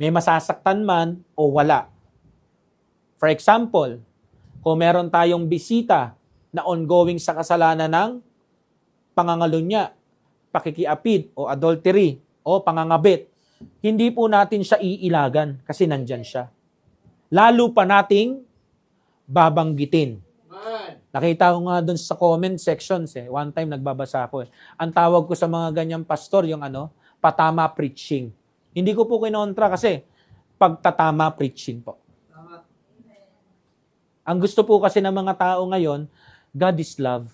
Speaker 1: May masasaktan man o wala. For example, kung meron tayong bisita na ongoing sa kasalanan ng pangangalunya, pakikiapid o adultery o pangangabit, hindi po natin siya iilagan kasi nandyan siya. Lalo pa nating babanggitin. Nakita ko nga doon sa comment sections One time nagbabasa ako Ang tawag ko sa mga ganyang pastor yung patama preaching. Hindi ko po kinontra kasi pagtatama preaching po. Ang gusto po kasi ng mga tao ngayon, God is love.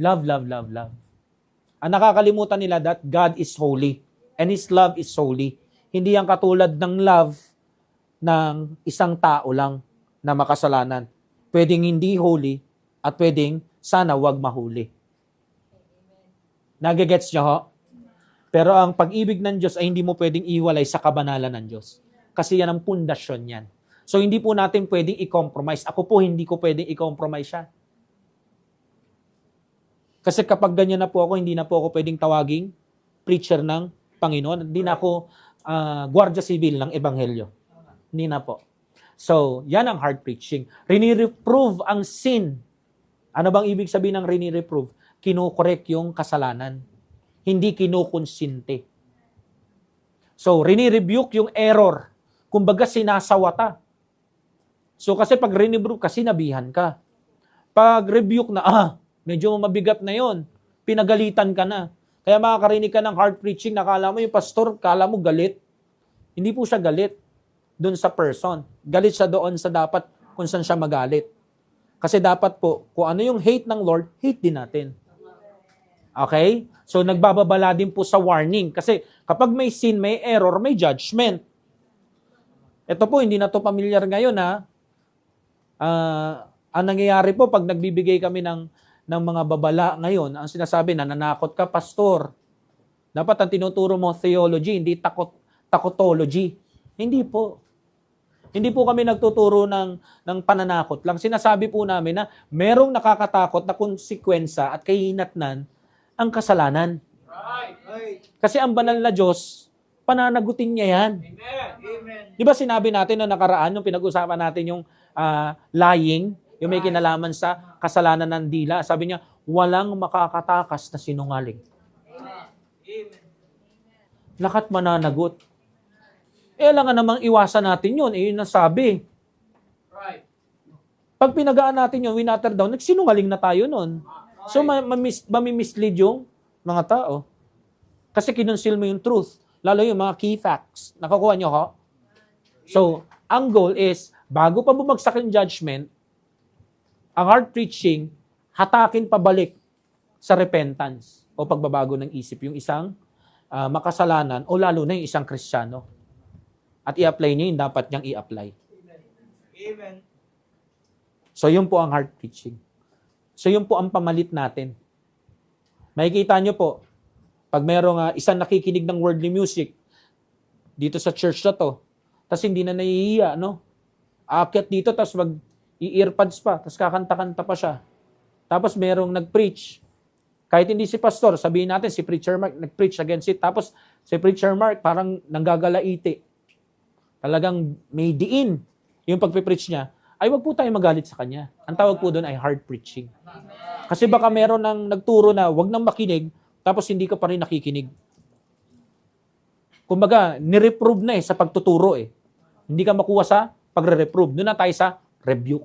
Speaker 1: Love, love, love, love. Ang nakakalimutan nila that God is holy and His love is holy. Hindi yan katulad ng love ng isang tao lang na makasalanan. Pwedeng hindi holy at pwedeng sana wag mahuli. Nagigets nyo ho? Pero ang pag-ibig ng Diyos ay hindi mo pwedeng iwalay sa kabanalan ng Diyos. Kasi yan ang pundasyon yan. So hindi po natin pwedeng i-compromise. Ako po hindi ko pwedeng i-compromise siya. Kasi kapag ganyan na po ako, hindi na po ako pwedeng tawaging preacher ng Panginoon. Hindi na ako gwardiya civil ng Ebanghelyo. Hindi na po. So, yan ang hard preaching. Rinireprove ang sin. Ano bang ibig sabihin ng rinireprove? Kinokorek yung kasalanan. Hindi kinukonsinte. So, rinirebuke yung error. Kumbaga, sinasawata. So, kasi pag rinirebuke ka, sinabihan ka. Pag rebuke na, medyo mabigat na yon, pinagalitan ka na. Kaya makakarinig ka ng hard preaching, nakala mo yung pastor, kala mo galit. Hindi po siya galit doon sa person. Galit siya doon sa dapat kung saan siya magalit. Kasi dapat po, kung ano yung hate ng Lord, hate din natin. Okay? So, nagbababala din po sa warning. Kasi kapag may sin, may error, may judgment. Ito po, hindi na to familiar ngayon ang nangyayari po, pag nagbibigay kami ng mga babala ngayon, ang sinasabi, nananakot ka, pastor. Dapat ang tinuturo mo, theology, hindi takotology. Hindi po. Hindi po kami nagtuturo ng pananakot lang. Sinasabi po namin na merong nakakatakot na konsekwensya at kahinatnan ang kasalanan.
Speaker 2: Right.
Speaker 1: Kasi ang banal na Diyos, pananagutin niya yan.
Speaker 2: Amen.
Speaker 1: Di ba sinabi natin na nakaraan, yung pinag-usapan natin yung lying, yung may kinalaman sa kasalanan ng dila. Sabi niya, walang makakatakas na sinungaling.
Speaker 2: Amen.
Speaker 1: Lahat mananagot. Alangan namang iwasan natin yun. Yun ang sabi.
Speaker 2: Right.
Speaker 1: Pag pinagaan natin yun, winater down, nagsinungaling na tayo nun. So, mamimislead yung mga tao. Kasi kinonceal mo yung truth. Lalo yung mga key facts. Nakakuha nyo ko? So, ang goal is, bago pa bumagsak yung judgment, ang hard preaching, hatakin pabalik sa repentance o pagbabago ng isip yung isang makasalanan o lalo na yung isang Kristiyano. At i-apply niya yung dapat niyang i-apply.
Speaker 2: Amen.
Speaker 1: So, yun po ang hard preaching. So, yun po ang pamalit natin. Makikita nyo po, pag mayroong isang nakikinig ng worldly music dito sa church na to, tapos hindi na nahihiya, no? Aakyat dito, tapos mag-i-earpads pa, tapos kakanta-kanta pa siya. Tapos merong nag-preach. Kahit hindi si pastor, sabihin natin, si Preacher Mark nag-preach against it. Tapos si Preacher Mark parang nanggagalaiti. Talagang may diin yung pagpipreach niya. Ay, wag po tayo magalit sa kanya. Ang tawag po doon ay hard preaching. Kasi baka meron ng nagturo na wag nang makinig, tapos hindi ka pa rin nakikinig. Kumbaga, nireprove na sa pagtuturo Hindi ka makuha sa pagre-reprove. Doon na tayo sa rebuke.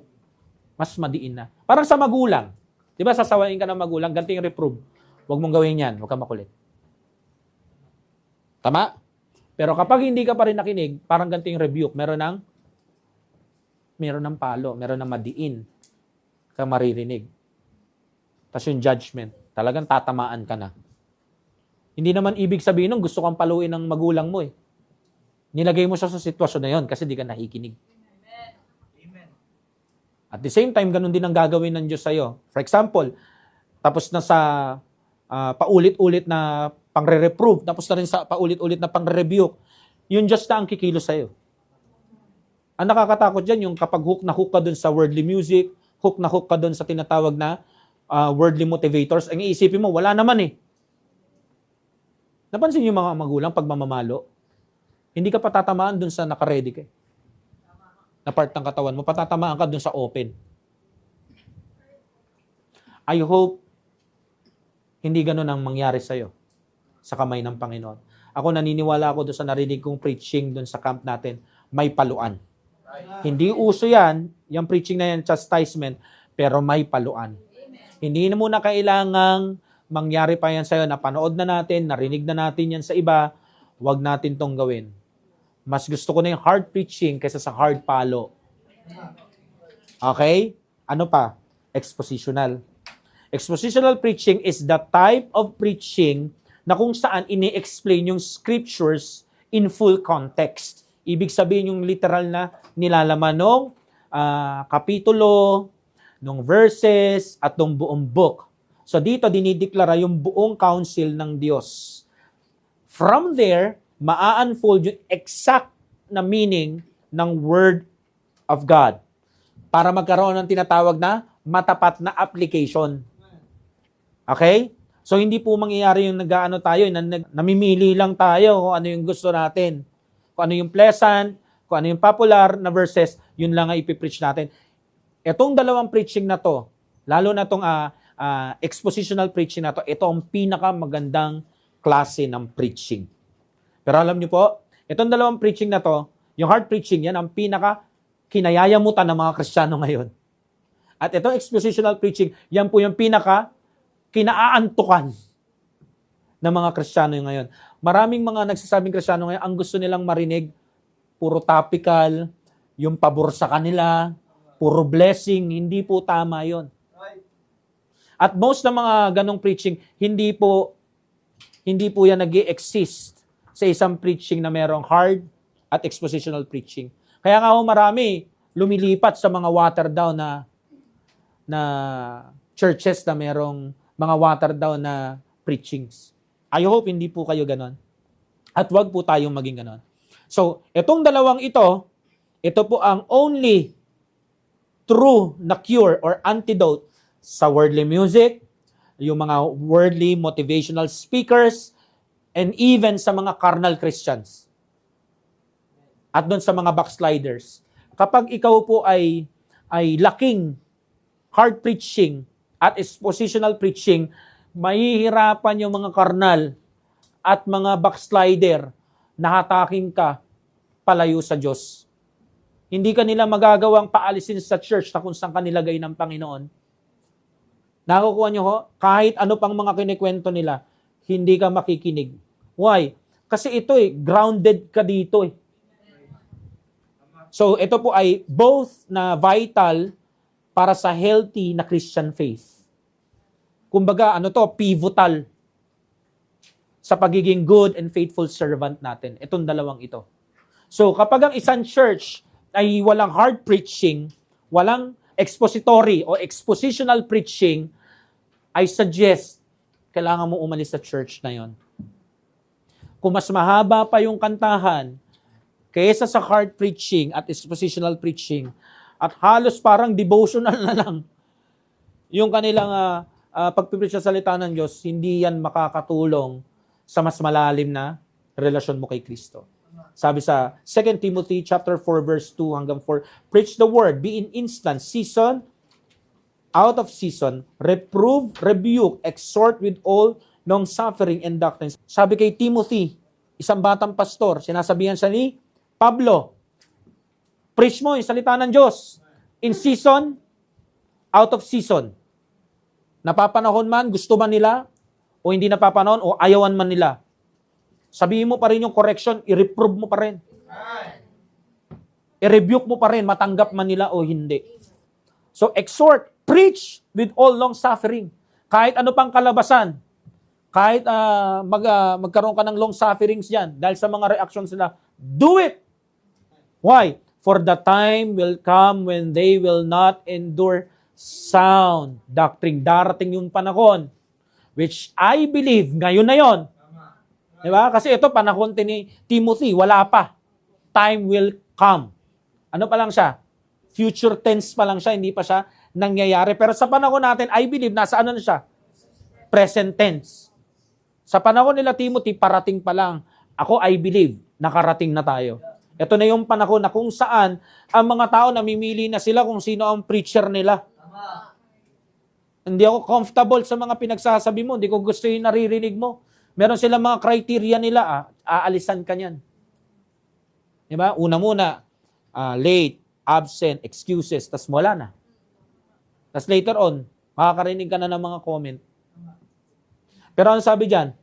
Speaker 1: Mas madiin na. Parang sa magulang. Di ba sasawain ka ng magulang, ganito yung reprove. Huwag mong gawin yan, huwag ka makulit. Tama? Pero kapag hindi ka pa rin nakinig, parang ganito yung rebuke. Meron ng palo, meron ng madiin ka maririnig. Tapos yung judgment, talagang tatamaan ka na. Hindi naman ibig sabihin nung gusto kang paluin ng magulang mo Nilagay mo siya sa sitwasyon na yon kasi di ka nakikinig.
Speaker 2: Amen.
Speaker 1: At the same time, ganun din ang gagawin ng Diyos sa'yo. For example, tapos na sa paulit-ulit na pangre-reprove, tapos na rin sa paulit-ulit na pangre-rebuke, yung Diyos na ang kikilos sa'yo. Ang nakakatakot dyan, yung kapag hook na hook ka dun sa worldly music, hook na hook ka dun sa tinatawag na worldly motivators, ang iisipin mo, wala naman Napansin niyo yung mga magulang pag mamamalo? Hindi ka patatamaan dun sa naka-ready ka. Na part ng katawan mo, patatamaan ka dun sa open. I hope hindi ganun ang mangyari sa'yo sa kamay ng Panginoon. Ako naniniwala ako dun sa narinig kong preaching dun sa camp natin, may paluan. Hindi uso yan, yung preaching na yan, chastisement, pero may paluan. Hindi na muna kailangang mangyari pa yan sa'yo, napanood na natin, narinig na natin yan sa iba, huwag natin tong gawin. Mas gusto ko na yung hard preaching kaysa sa hard palo. Okay? Ano pa? Expositional. Expositional preaching is the type of preaching na kung saan ini-explain yung scriptures in full context. Ibig sabihin yung literal na nilalaman ng kapitulo, ng verses, at ng buong book. So dito dinideklara yung buong counsel ng Diyos. From there, maa-unfold yung exact na meaning ng Word of God para magkaroon ng tinatawag na matapat na application. Okay? So hindi po mangyayari yung nag-aano tayo, namimili lang tayo kung ano yung gusto natin. Kung ano yung pleasant, kung ano yung popular na verses, yun lang ang ipipreach natin. Etong dalawang preaching na to, lalo na tong expositional preaching na to, ito ang pinakamagandang klase ng preaching. Pero alam niyo po, itong dalawang preaching na to, yung hard preaching, yan ang kinayayamutan ng mga Kristiyano ngayon. At itong expositional preaching, yan po yung kinaaantukan ng mga Kristiyano ngayon. Maraming mga nagsasabing Kristiyano ngayon, ang gusto nilang marinig, puro topical, yung pabor sa kanila, puro blessing, hindi po tama yon. At most ng mga ganong preaching, hindi po yan nag-i-exist sa isang preaching na merong hard at expositional preaching. Kaya nga marami lumilipat sa mga watered down na churches na merong mga watered down na preachings. I hope hindi po kayo ganon. At wag po tayong maging ganon. So, itong dalawang ito po ang only true na cure or antidote sa worldly music, yung mga worldly motivational speakers, and even sa mga carnal Christians. At doon sa mga backsliders. Kapag ikaw po ay laking hard preaching at expositional preaching, mahihirapan yung mga karnal at mga backslider na hataking ka palayo sa Diyos. Hindi ka nila magagawang paalisin sa church na kung saan ka nilagay ng Panginoon. Nakukuha nyo ho? Kahit ano pang mga kinikwento nila, hindi ka makikinig. Why? Kasi ito grounded ka dito So ito po ay both na vital para sa healthy na Christian faith. Kumbaga, pivotal sa pagiging good and faithful servant natin. Itong dalawang ito. So kapag ang isang church ay walang hard preaching, walang expository o expositional preaching, I suggest, kailangan mo umalis sa church na yon. Kung mas mahaba pa yung kantahan, kaysa sa hard preaching at expositional preaching, at halos parang devotional na lang, yung kanilang pagpipreach sa salita ng Diyos, hindi yan makakatulong sa mas malalim na relasyon mo kay Kristo. Sabi sa 2 Timothy chapter 4 verse 2 hanggang 4, preach the word, be in instant, season, out of season, reprove, rebuke, exhort with all long-suffering and doctrines. Sabi kay Timothy, isang batang pastor, sinasabihan siya ni Pablo, preach mo yung salita ng Diyos. In season, out of season. Napapanahon man, gusto man nila, o hindi napapanahon, o ayawan man nila. Sabihin mo pa rin yung correction, i-reprove mo pa rin. I-rebuke mo pa rin, matanggap man nila o hindi. So, exhort, preach with all long suffering. Kahit ano pang kalabasan, kahit magkaroon ka ng long sufferings dyan, dahil sa mga reactions nila, do it! Why? For the time will come when they will not endure sound doctrine. Darating yung panahon, which I believe, ngayon na yon. Diba? Kasi ito, panahon ni Timothy, wala pa. Time will come. Ano pa lang siya? Future tense pa lang siya, hindi pa siya nangyayari. Pero sa panahon natin, I believe, nasa ano na siya? Present tense. Sa panahon nila Timothy, parating pa lang. Ako, I believe, nakarating na tayo. Ito na yung panahon na kung saan ang mga tao namimili na sila kung sino ang preacher nila. Hindi ako comfortable sa mga pinagsasabi mo. Hindi ko gusto yung naririnig mo. Meron silang mga criteria nila. Aalisan ka niyan. Diba? Una muna, late, absent, excuses, tas wala na. Tas later on, makakarinig ka na ng mga comment. Pero ano sabi dyan?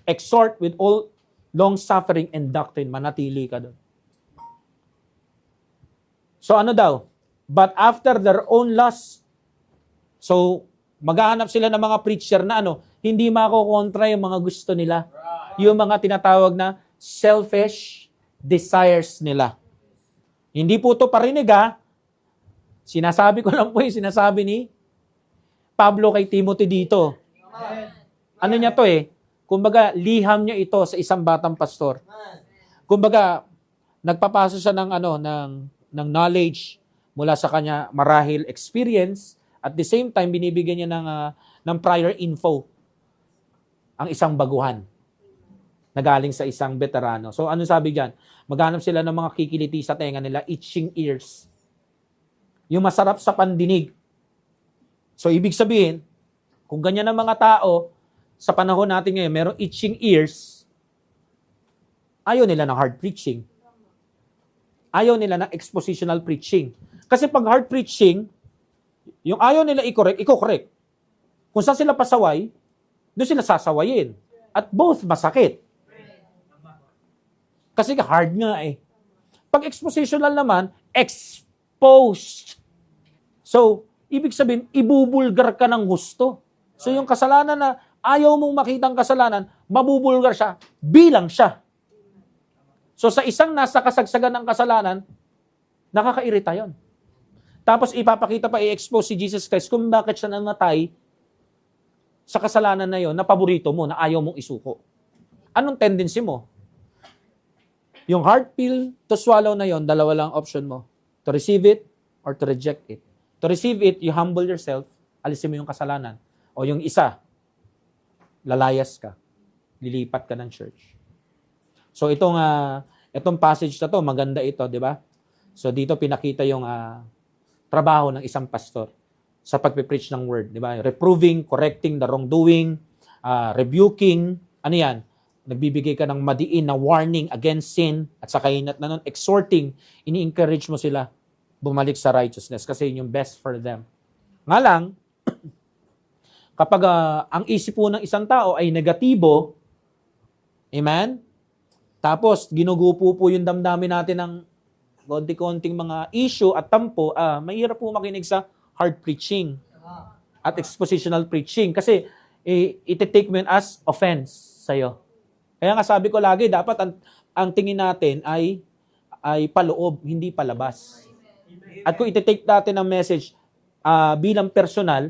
Speaker 1: Exhort with all long-suffering and doctrine. Manatili ka doon. So ano daw? But after their own lust, so maghahanap sila ng mga preacher na hindi makokontra yung mga gusto nila. Yung mga tinatawag na selfish desires nila. Hindi po ito parinig Sinasabi ko lang po yung sinasabi ni Pablo kay Timothy dito. Ano niya to Kumbaga, liham niya ito sa isang batang pastor. Kumbaga, nagpapasa siya ng knowledge mula sa kanya marahil experience, at the same time binibigyan niya ng prior info ang isang baguhan na galing sa isang veterano. So ano sabi diyan? Maghanap sila ng mga kikiliti sa tenga nila, itching ears. Yung masarap sa pandinig. So ibig sabihin, kung ganyan ang mga tao sa panahon natin ngayon, merong itching ears, ayaw nila ng hard preaching. Ayaw nila ng expositional preaching. Kasi pag hard preaching, yung ayaw nila i-correct. Kung saan sila pasaway, doon sila sasawayin. At both masakit. Kasi hard nga Pag expositional naman, exposed. So, ibig sabihin, ibubulgar ka ng gusto. So, yung kasalanan na ayaw mong makitang kasalanan, mabubulgar siya, bilang siya. So sa isang nasa kasagsagan ng kasalanan, nakakairita yon. Tapos ipapakita pa, i-expose si Jesus Christ kung bakit siya namatay sa kasalanan na yon na paborito mo, na ayaw mong isuko. Anong tendency mo? Yung hard pill to swallow na yon, dalawa lang option mo. To receive it or to reject it. To receive it, you humble yourself, alisin mo yung kasalanan. O yung isa, lalayas ka. Lilipat ka ng church. So itong passage na to, maganda ito, di ba? So dito pinakita yung trabaho ng isang pastor. sa pagpe-preach ng word, di ba? Reproving, correcting the wrongdoing, rebuking, ano yan? Nagbibigay ka ng madiin na warning against sin, at sa kainat na nun, exhorting, ini-encourage mo sila bumalik sa righteousness kasi yun yung best for them. Nga lang, kapag ang isip po ng isang tao ay negatibo, amen? Tapos, ginugupo po yung damdamin natin ng konti-konting mga issue at tampo, mahirap po makinig sa hard preaching at expositional preaching kasi iti-take mo yun as offense sa'yo. Kaya nga sabi ko lagi, dapat ang tingin natin ay paloob, hindi palabas. At kung iti-take natin ang message bilang personal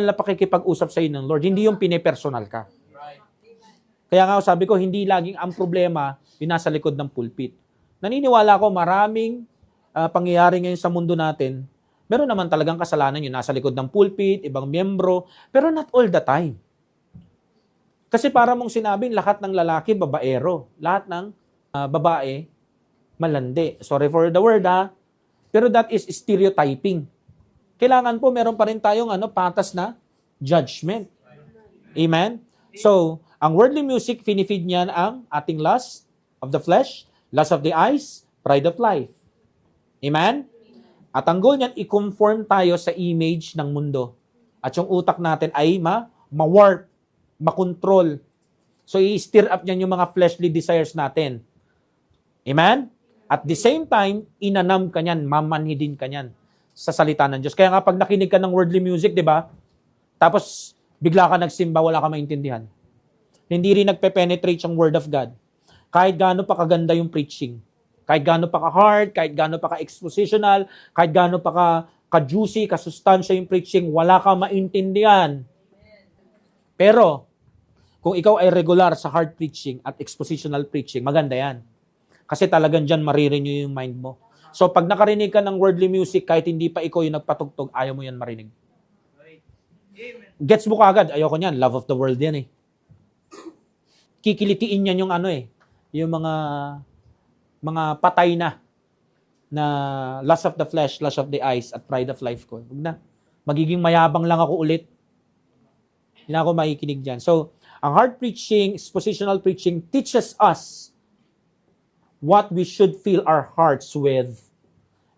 Speaker 1: na pakikipag-usap sa iyo ng Lord, hindi yung pinipersonal ka. Kaya nga sabi ko, hindi laging ang problema yung nasa likod ng pulpit. Naniniwala ko maraming pangyayari ngayon sa mundo natin, meron naman talagang kasalanan yung nasa likod ng pulpit, ibang miyembro, pero not all the time. Kasi para mong sinabing lahat ng lalaki, babaero. Lahat ng babae, malandi. Sorry for the word, pero that is stereotyping. Kailangan po meron pa rin tayong patas na judgment. Amen? So, ang worldly music, finifeed niyan ang ating lust of the flesh, lust of the eyes, pride of life. Amen? At ang goal niyan, i-conform tayo sa image ng mundo. At yung utak natin ay ma-warp, makontrol. So, i-stir up niyan yung mga fleshly desires natin. Amen? At the same time, inanam ka niyan, mamanhidin ka niyan sa salita ng Diyos. Kaya nga, pag nakinig ka ng worldly music, di ba? Tapos, bigla ka nagsimba, wala ka maintindihan. Hindi rin nagpe-penetrate yung Word of God. Kahit gaano pa kaganda yung preaching, kahit gaano pa ka-hard, kahit gaano pa ka-expositional, kahit gaano pa ka-juicy, kasustansya yung preaching, wala ka maintindihan. Pero, kung ikaw ay regular sa hard preaching at expositional preaching, maganda yan. Kasi talagang dyan marirenew yung mind mo. So, pag nakarinig ka ng worldly music, kahit hindi pa ikaw yung nagpatugtog, ayaw mo yan marinig. Gets mo kaagad, ayoko niyan, love of the world yan Kikilitiin yan yung yung mga patay na lust of the flesh, lust of the eyes, at pride of life ko. Huwag na. Magiging mayabang lang ako ulit. Hindi na ako makikinig dyan. So, ang hard preaching, expositional preaching, teaches us what we should fill our hearts with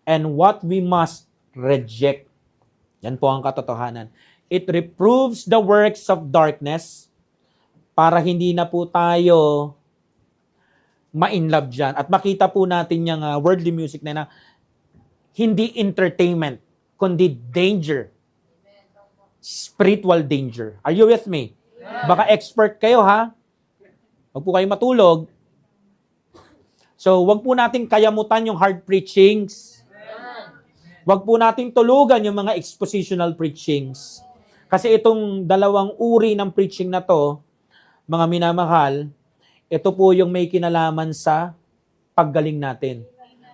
Speaker 1: and what we must reject. Yan po ang katotohanan. It reproves the works of darkness para hindi na po tayo ma-inlove dyan. At makita po natin yung worldly music na hindi entertainment, kundi danger. Spiritual danger. Are you with me? Baka expert kayo, Huwag po kayo matulog. So, wag po nating kayamutan yung hard preachings. Wag po nating tulugan yung mga expositional preachings. Kasi itong dalawang uri ng preaching na to, mga minamahal, ito po yung may kinalaman sa paggaling natin.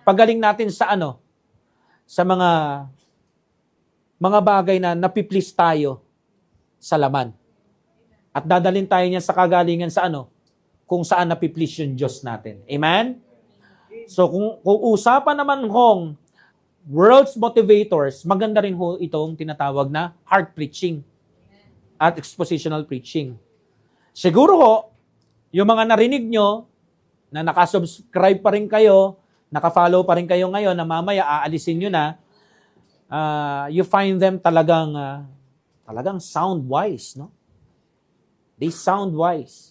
Speaker 1: Paggaling natin sa Sa mga bagay na napiplease tayo sa laman. At dadalhin tayo niya sa kagalingan sa kung saan napiplease yung Diyos natin. Amen? So kung usapan naman hong world's motivators, maganda rin ho itong tinatawag na hard preaching at expositional preaching. Siguro ho, yung mga narinig nyo, na nakasubscribe pa rin kayo, nakafollow pa rin kayo ngayon, na mamaya aalisin nyo na, you find them talagang sound wise, no? They sound wise.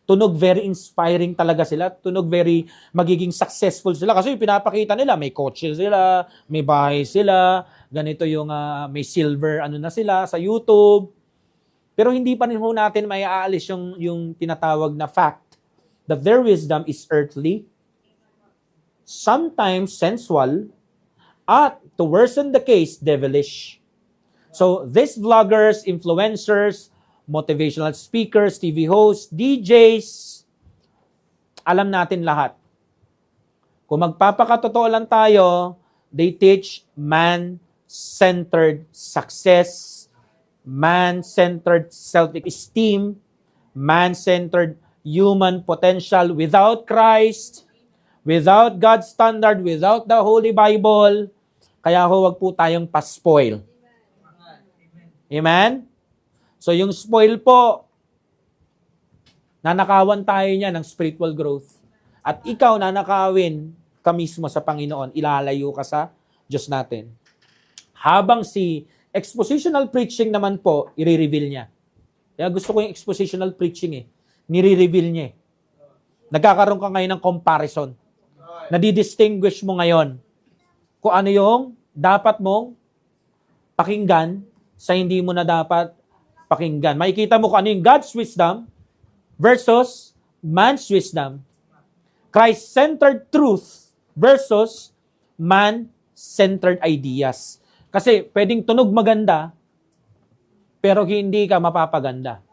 Speaker 1: Tunog very inspiring talaga sila. Tunog very magiging successful sila. Kasi yung pinapakita nila, may kotse sila, may bahay sila, ganito yung may silver na sila sa YouTube. Pero hindi pa rin ho natin may aalis yung tinatawag na fact that their wisdom is earthly, sometimes sensual, at to worsen the case, devilish. So these vloggers, influencers, motivational speakers, TV hosts, DJs, alam natin lahat. Kung magpapakatotoo lang tayo, they teach man-centered success, man-centered self-esteem, man-centered human potential without Christ, without God's standard, without the Holy Bible. Kaya wag po tayong paspoil. Amen? So yung spoil po, nanakawan tayo niya ng spiritual growth. At ikaw nanakawin ka mismo sa Panginoon, ilalayo ka sa Diyos natin. Habang si expositional preaching naman po, i-reveal niya. Kaya gusto ko yung expositional preaching nire-reveal niya Nagkakaroon ka ngayon ng comparison. Nadidistinguish mo ngayon kung ano yung dapat mong pakinggan sa hindi mo na dapat pakinggan. Makikita mo kung ano yung God's wisdom versus man's wisdom. Christ-centered truth versus man-centered ideas. Kasi pwedeng tunog maganda, pero hindi ka mapapaganda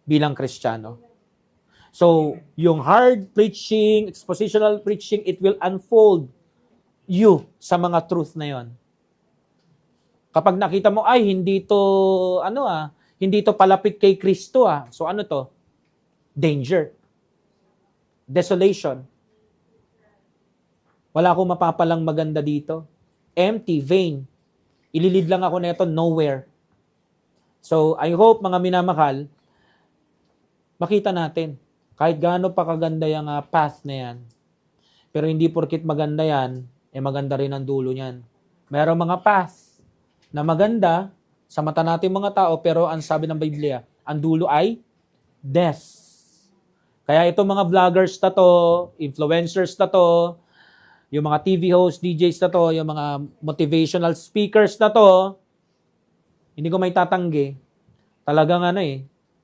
Speaker 1: bilang Kristiyano. So, yung hard preaching, expositional preaching, it will unfold you sa mga truth na yon. Kapag nakita mo, ay, hindi to palapit kay Kristo So, ano to? Danger. Desolation. Wala akong mapapalang maganda dito. Empty, vain. Ililid lang ako nito nowhere. So, I hope, mga minamahal, makita natin, kahit gaano pa kaganda yung path na yan, pero hindi porkit maganda yan, maganda rin ang dulo niyan. Merong mga path na maganda sa mata natin mga tao, pero ang sabi ng Biblia, ang dulo ay death. Kaya itong mga vloggers na to, influencers na to, yung mga TV hosts, DJs na to, yung mga motivational speakers na to, hindi ko may tatanggi. Talagang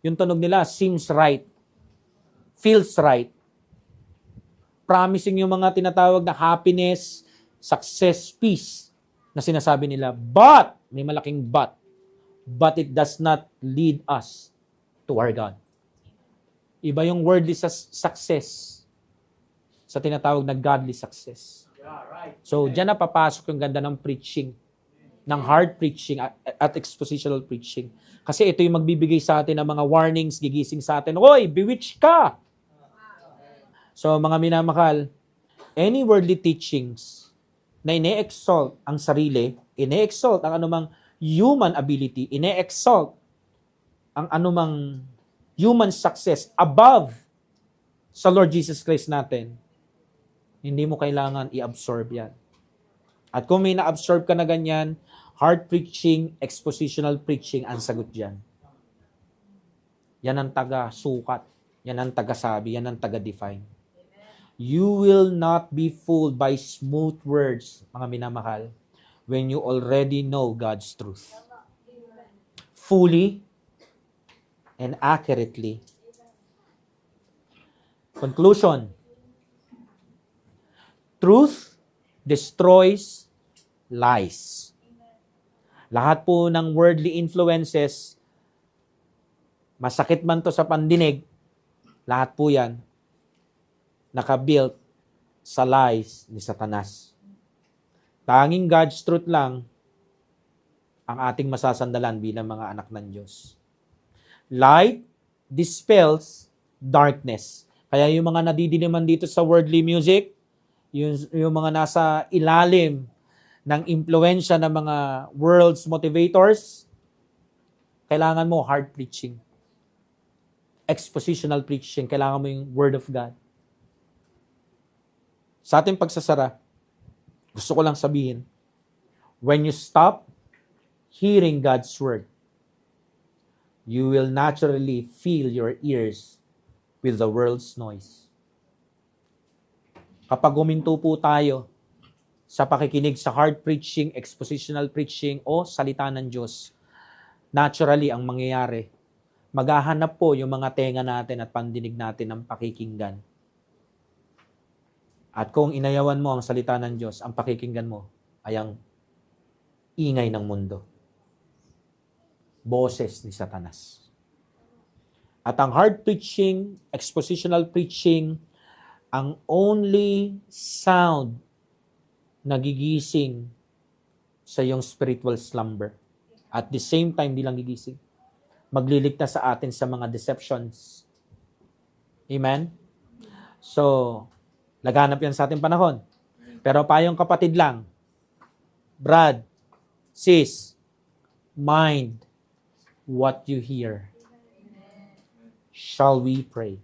Speaker 1: yung tunog nila seems right. Feels right. Promising yung mga tinatawag na happiness, success, peace na sinasabi nila. But, may malaking but it does not lead us to our God. Iba yung worldly success sa tinatawag na godly success. So, diyan na papasok yung ganda ng preaching, ng hard preaching at expositional preaching. Kasi ito yung magbibigay sa atin ng mga warnings, gigising sa atin, "Hoy, bewitched ka!" So, mga minamahal, any worldly teachings na ine-exalt ang sarili, ine-exalt ang anumang human ability, ine-exalt ang anumang human success above sa Lord Jesus Christ natin, hindi mo kailangan i-absorb yan. At kung may na-absorb ka na ganyan, hard preaching, expositional preaching, ang sagot dyan. Yan ang taga-sukat. Yan ang taga-sabi. Yan ang taga-define. You will not be fooled by smooth words, mga minamahal, when you already know God's truth. Fully and accurately. Conclusion. Truth destroys lies. Lahat po ng worldly influences, masakit man to sa pandinig, lahat po yan, nakabuilt sa lies ni Satanas. Tanging God's truth lang ang ating masasandalan bilang mga anak ng Diyos. Light dispels darkness. Kaya yung mga nadidiliman dito sa worldly music, yung mga nasa ilalim ng impluensya ng mga world's motivators, kailangan mo hard preaching. Expositional preaching. Kailangan mo yung Word of God. Sa ating pagsasara, gusto ko lang sabihin, when you stop hearing God's Word, you will naturally fill your ears with the world's noise. Kapag huminto po tayo sa pakikinig sa hard preaching, expositional preaching, o salita ng Diyos, naturally ang mangyayari, maghahanap po yung mga tenga natin at pandinig natin ng pakikinggan. At kung inayawan mo ang salita ng Diyos, ang pakikinggan mo ay ang ingay ng mundo. Boses ni Satanas. At ang hard preaching, expositional preaching, ang only sound nagigising sa iyong spiritual slumber. At the same time, di lang gigising. Magliligtas sa atin sa mga deceptions. Amen? So, laganap yan sa ating panahon. Pero payong kapatid lang, Brad, sis, mind what you hear. Shall we pray?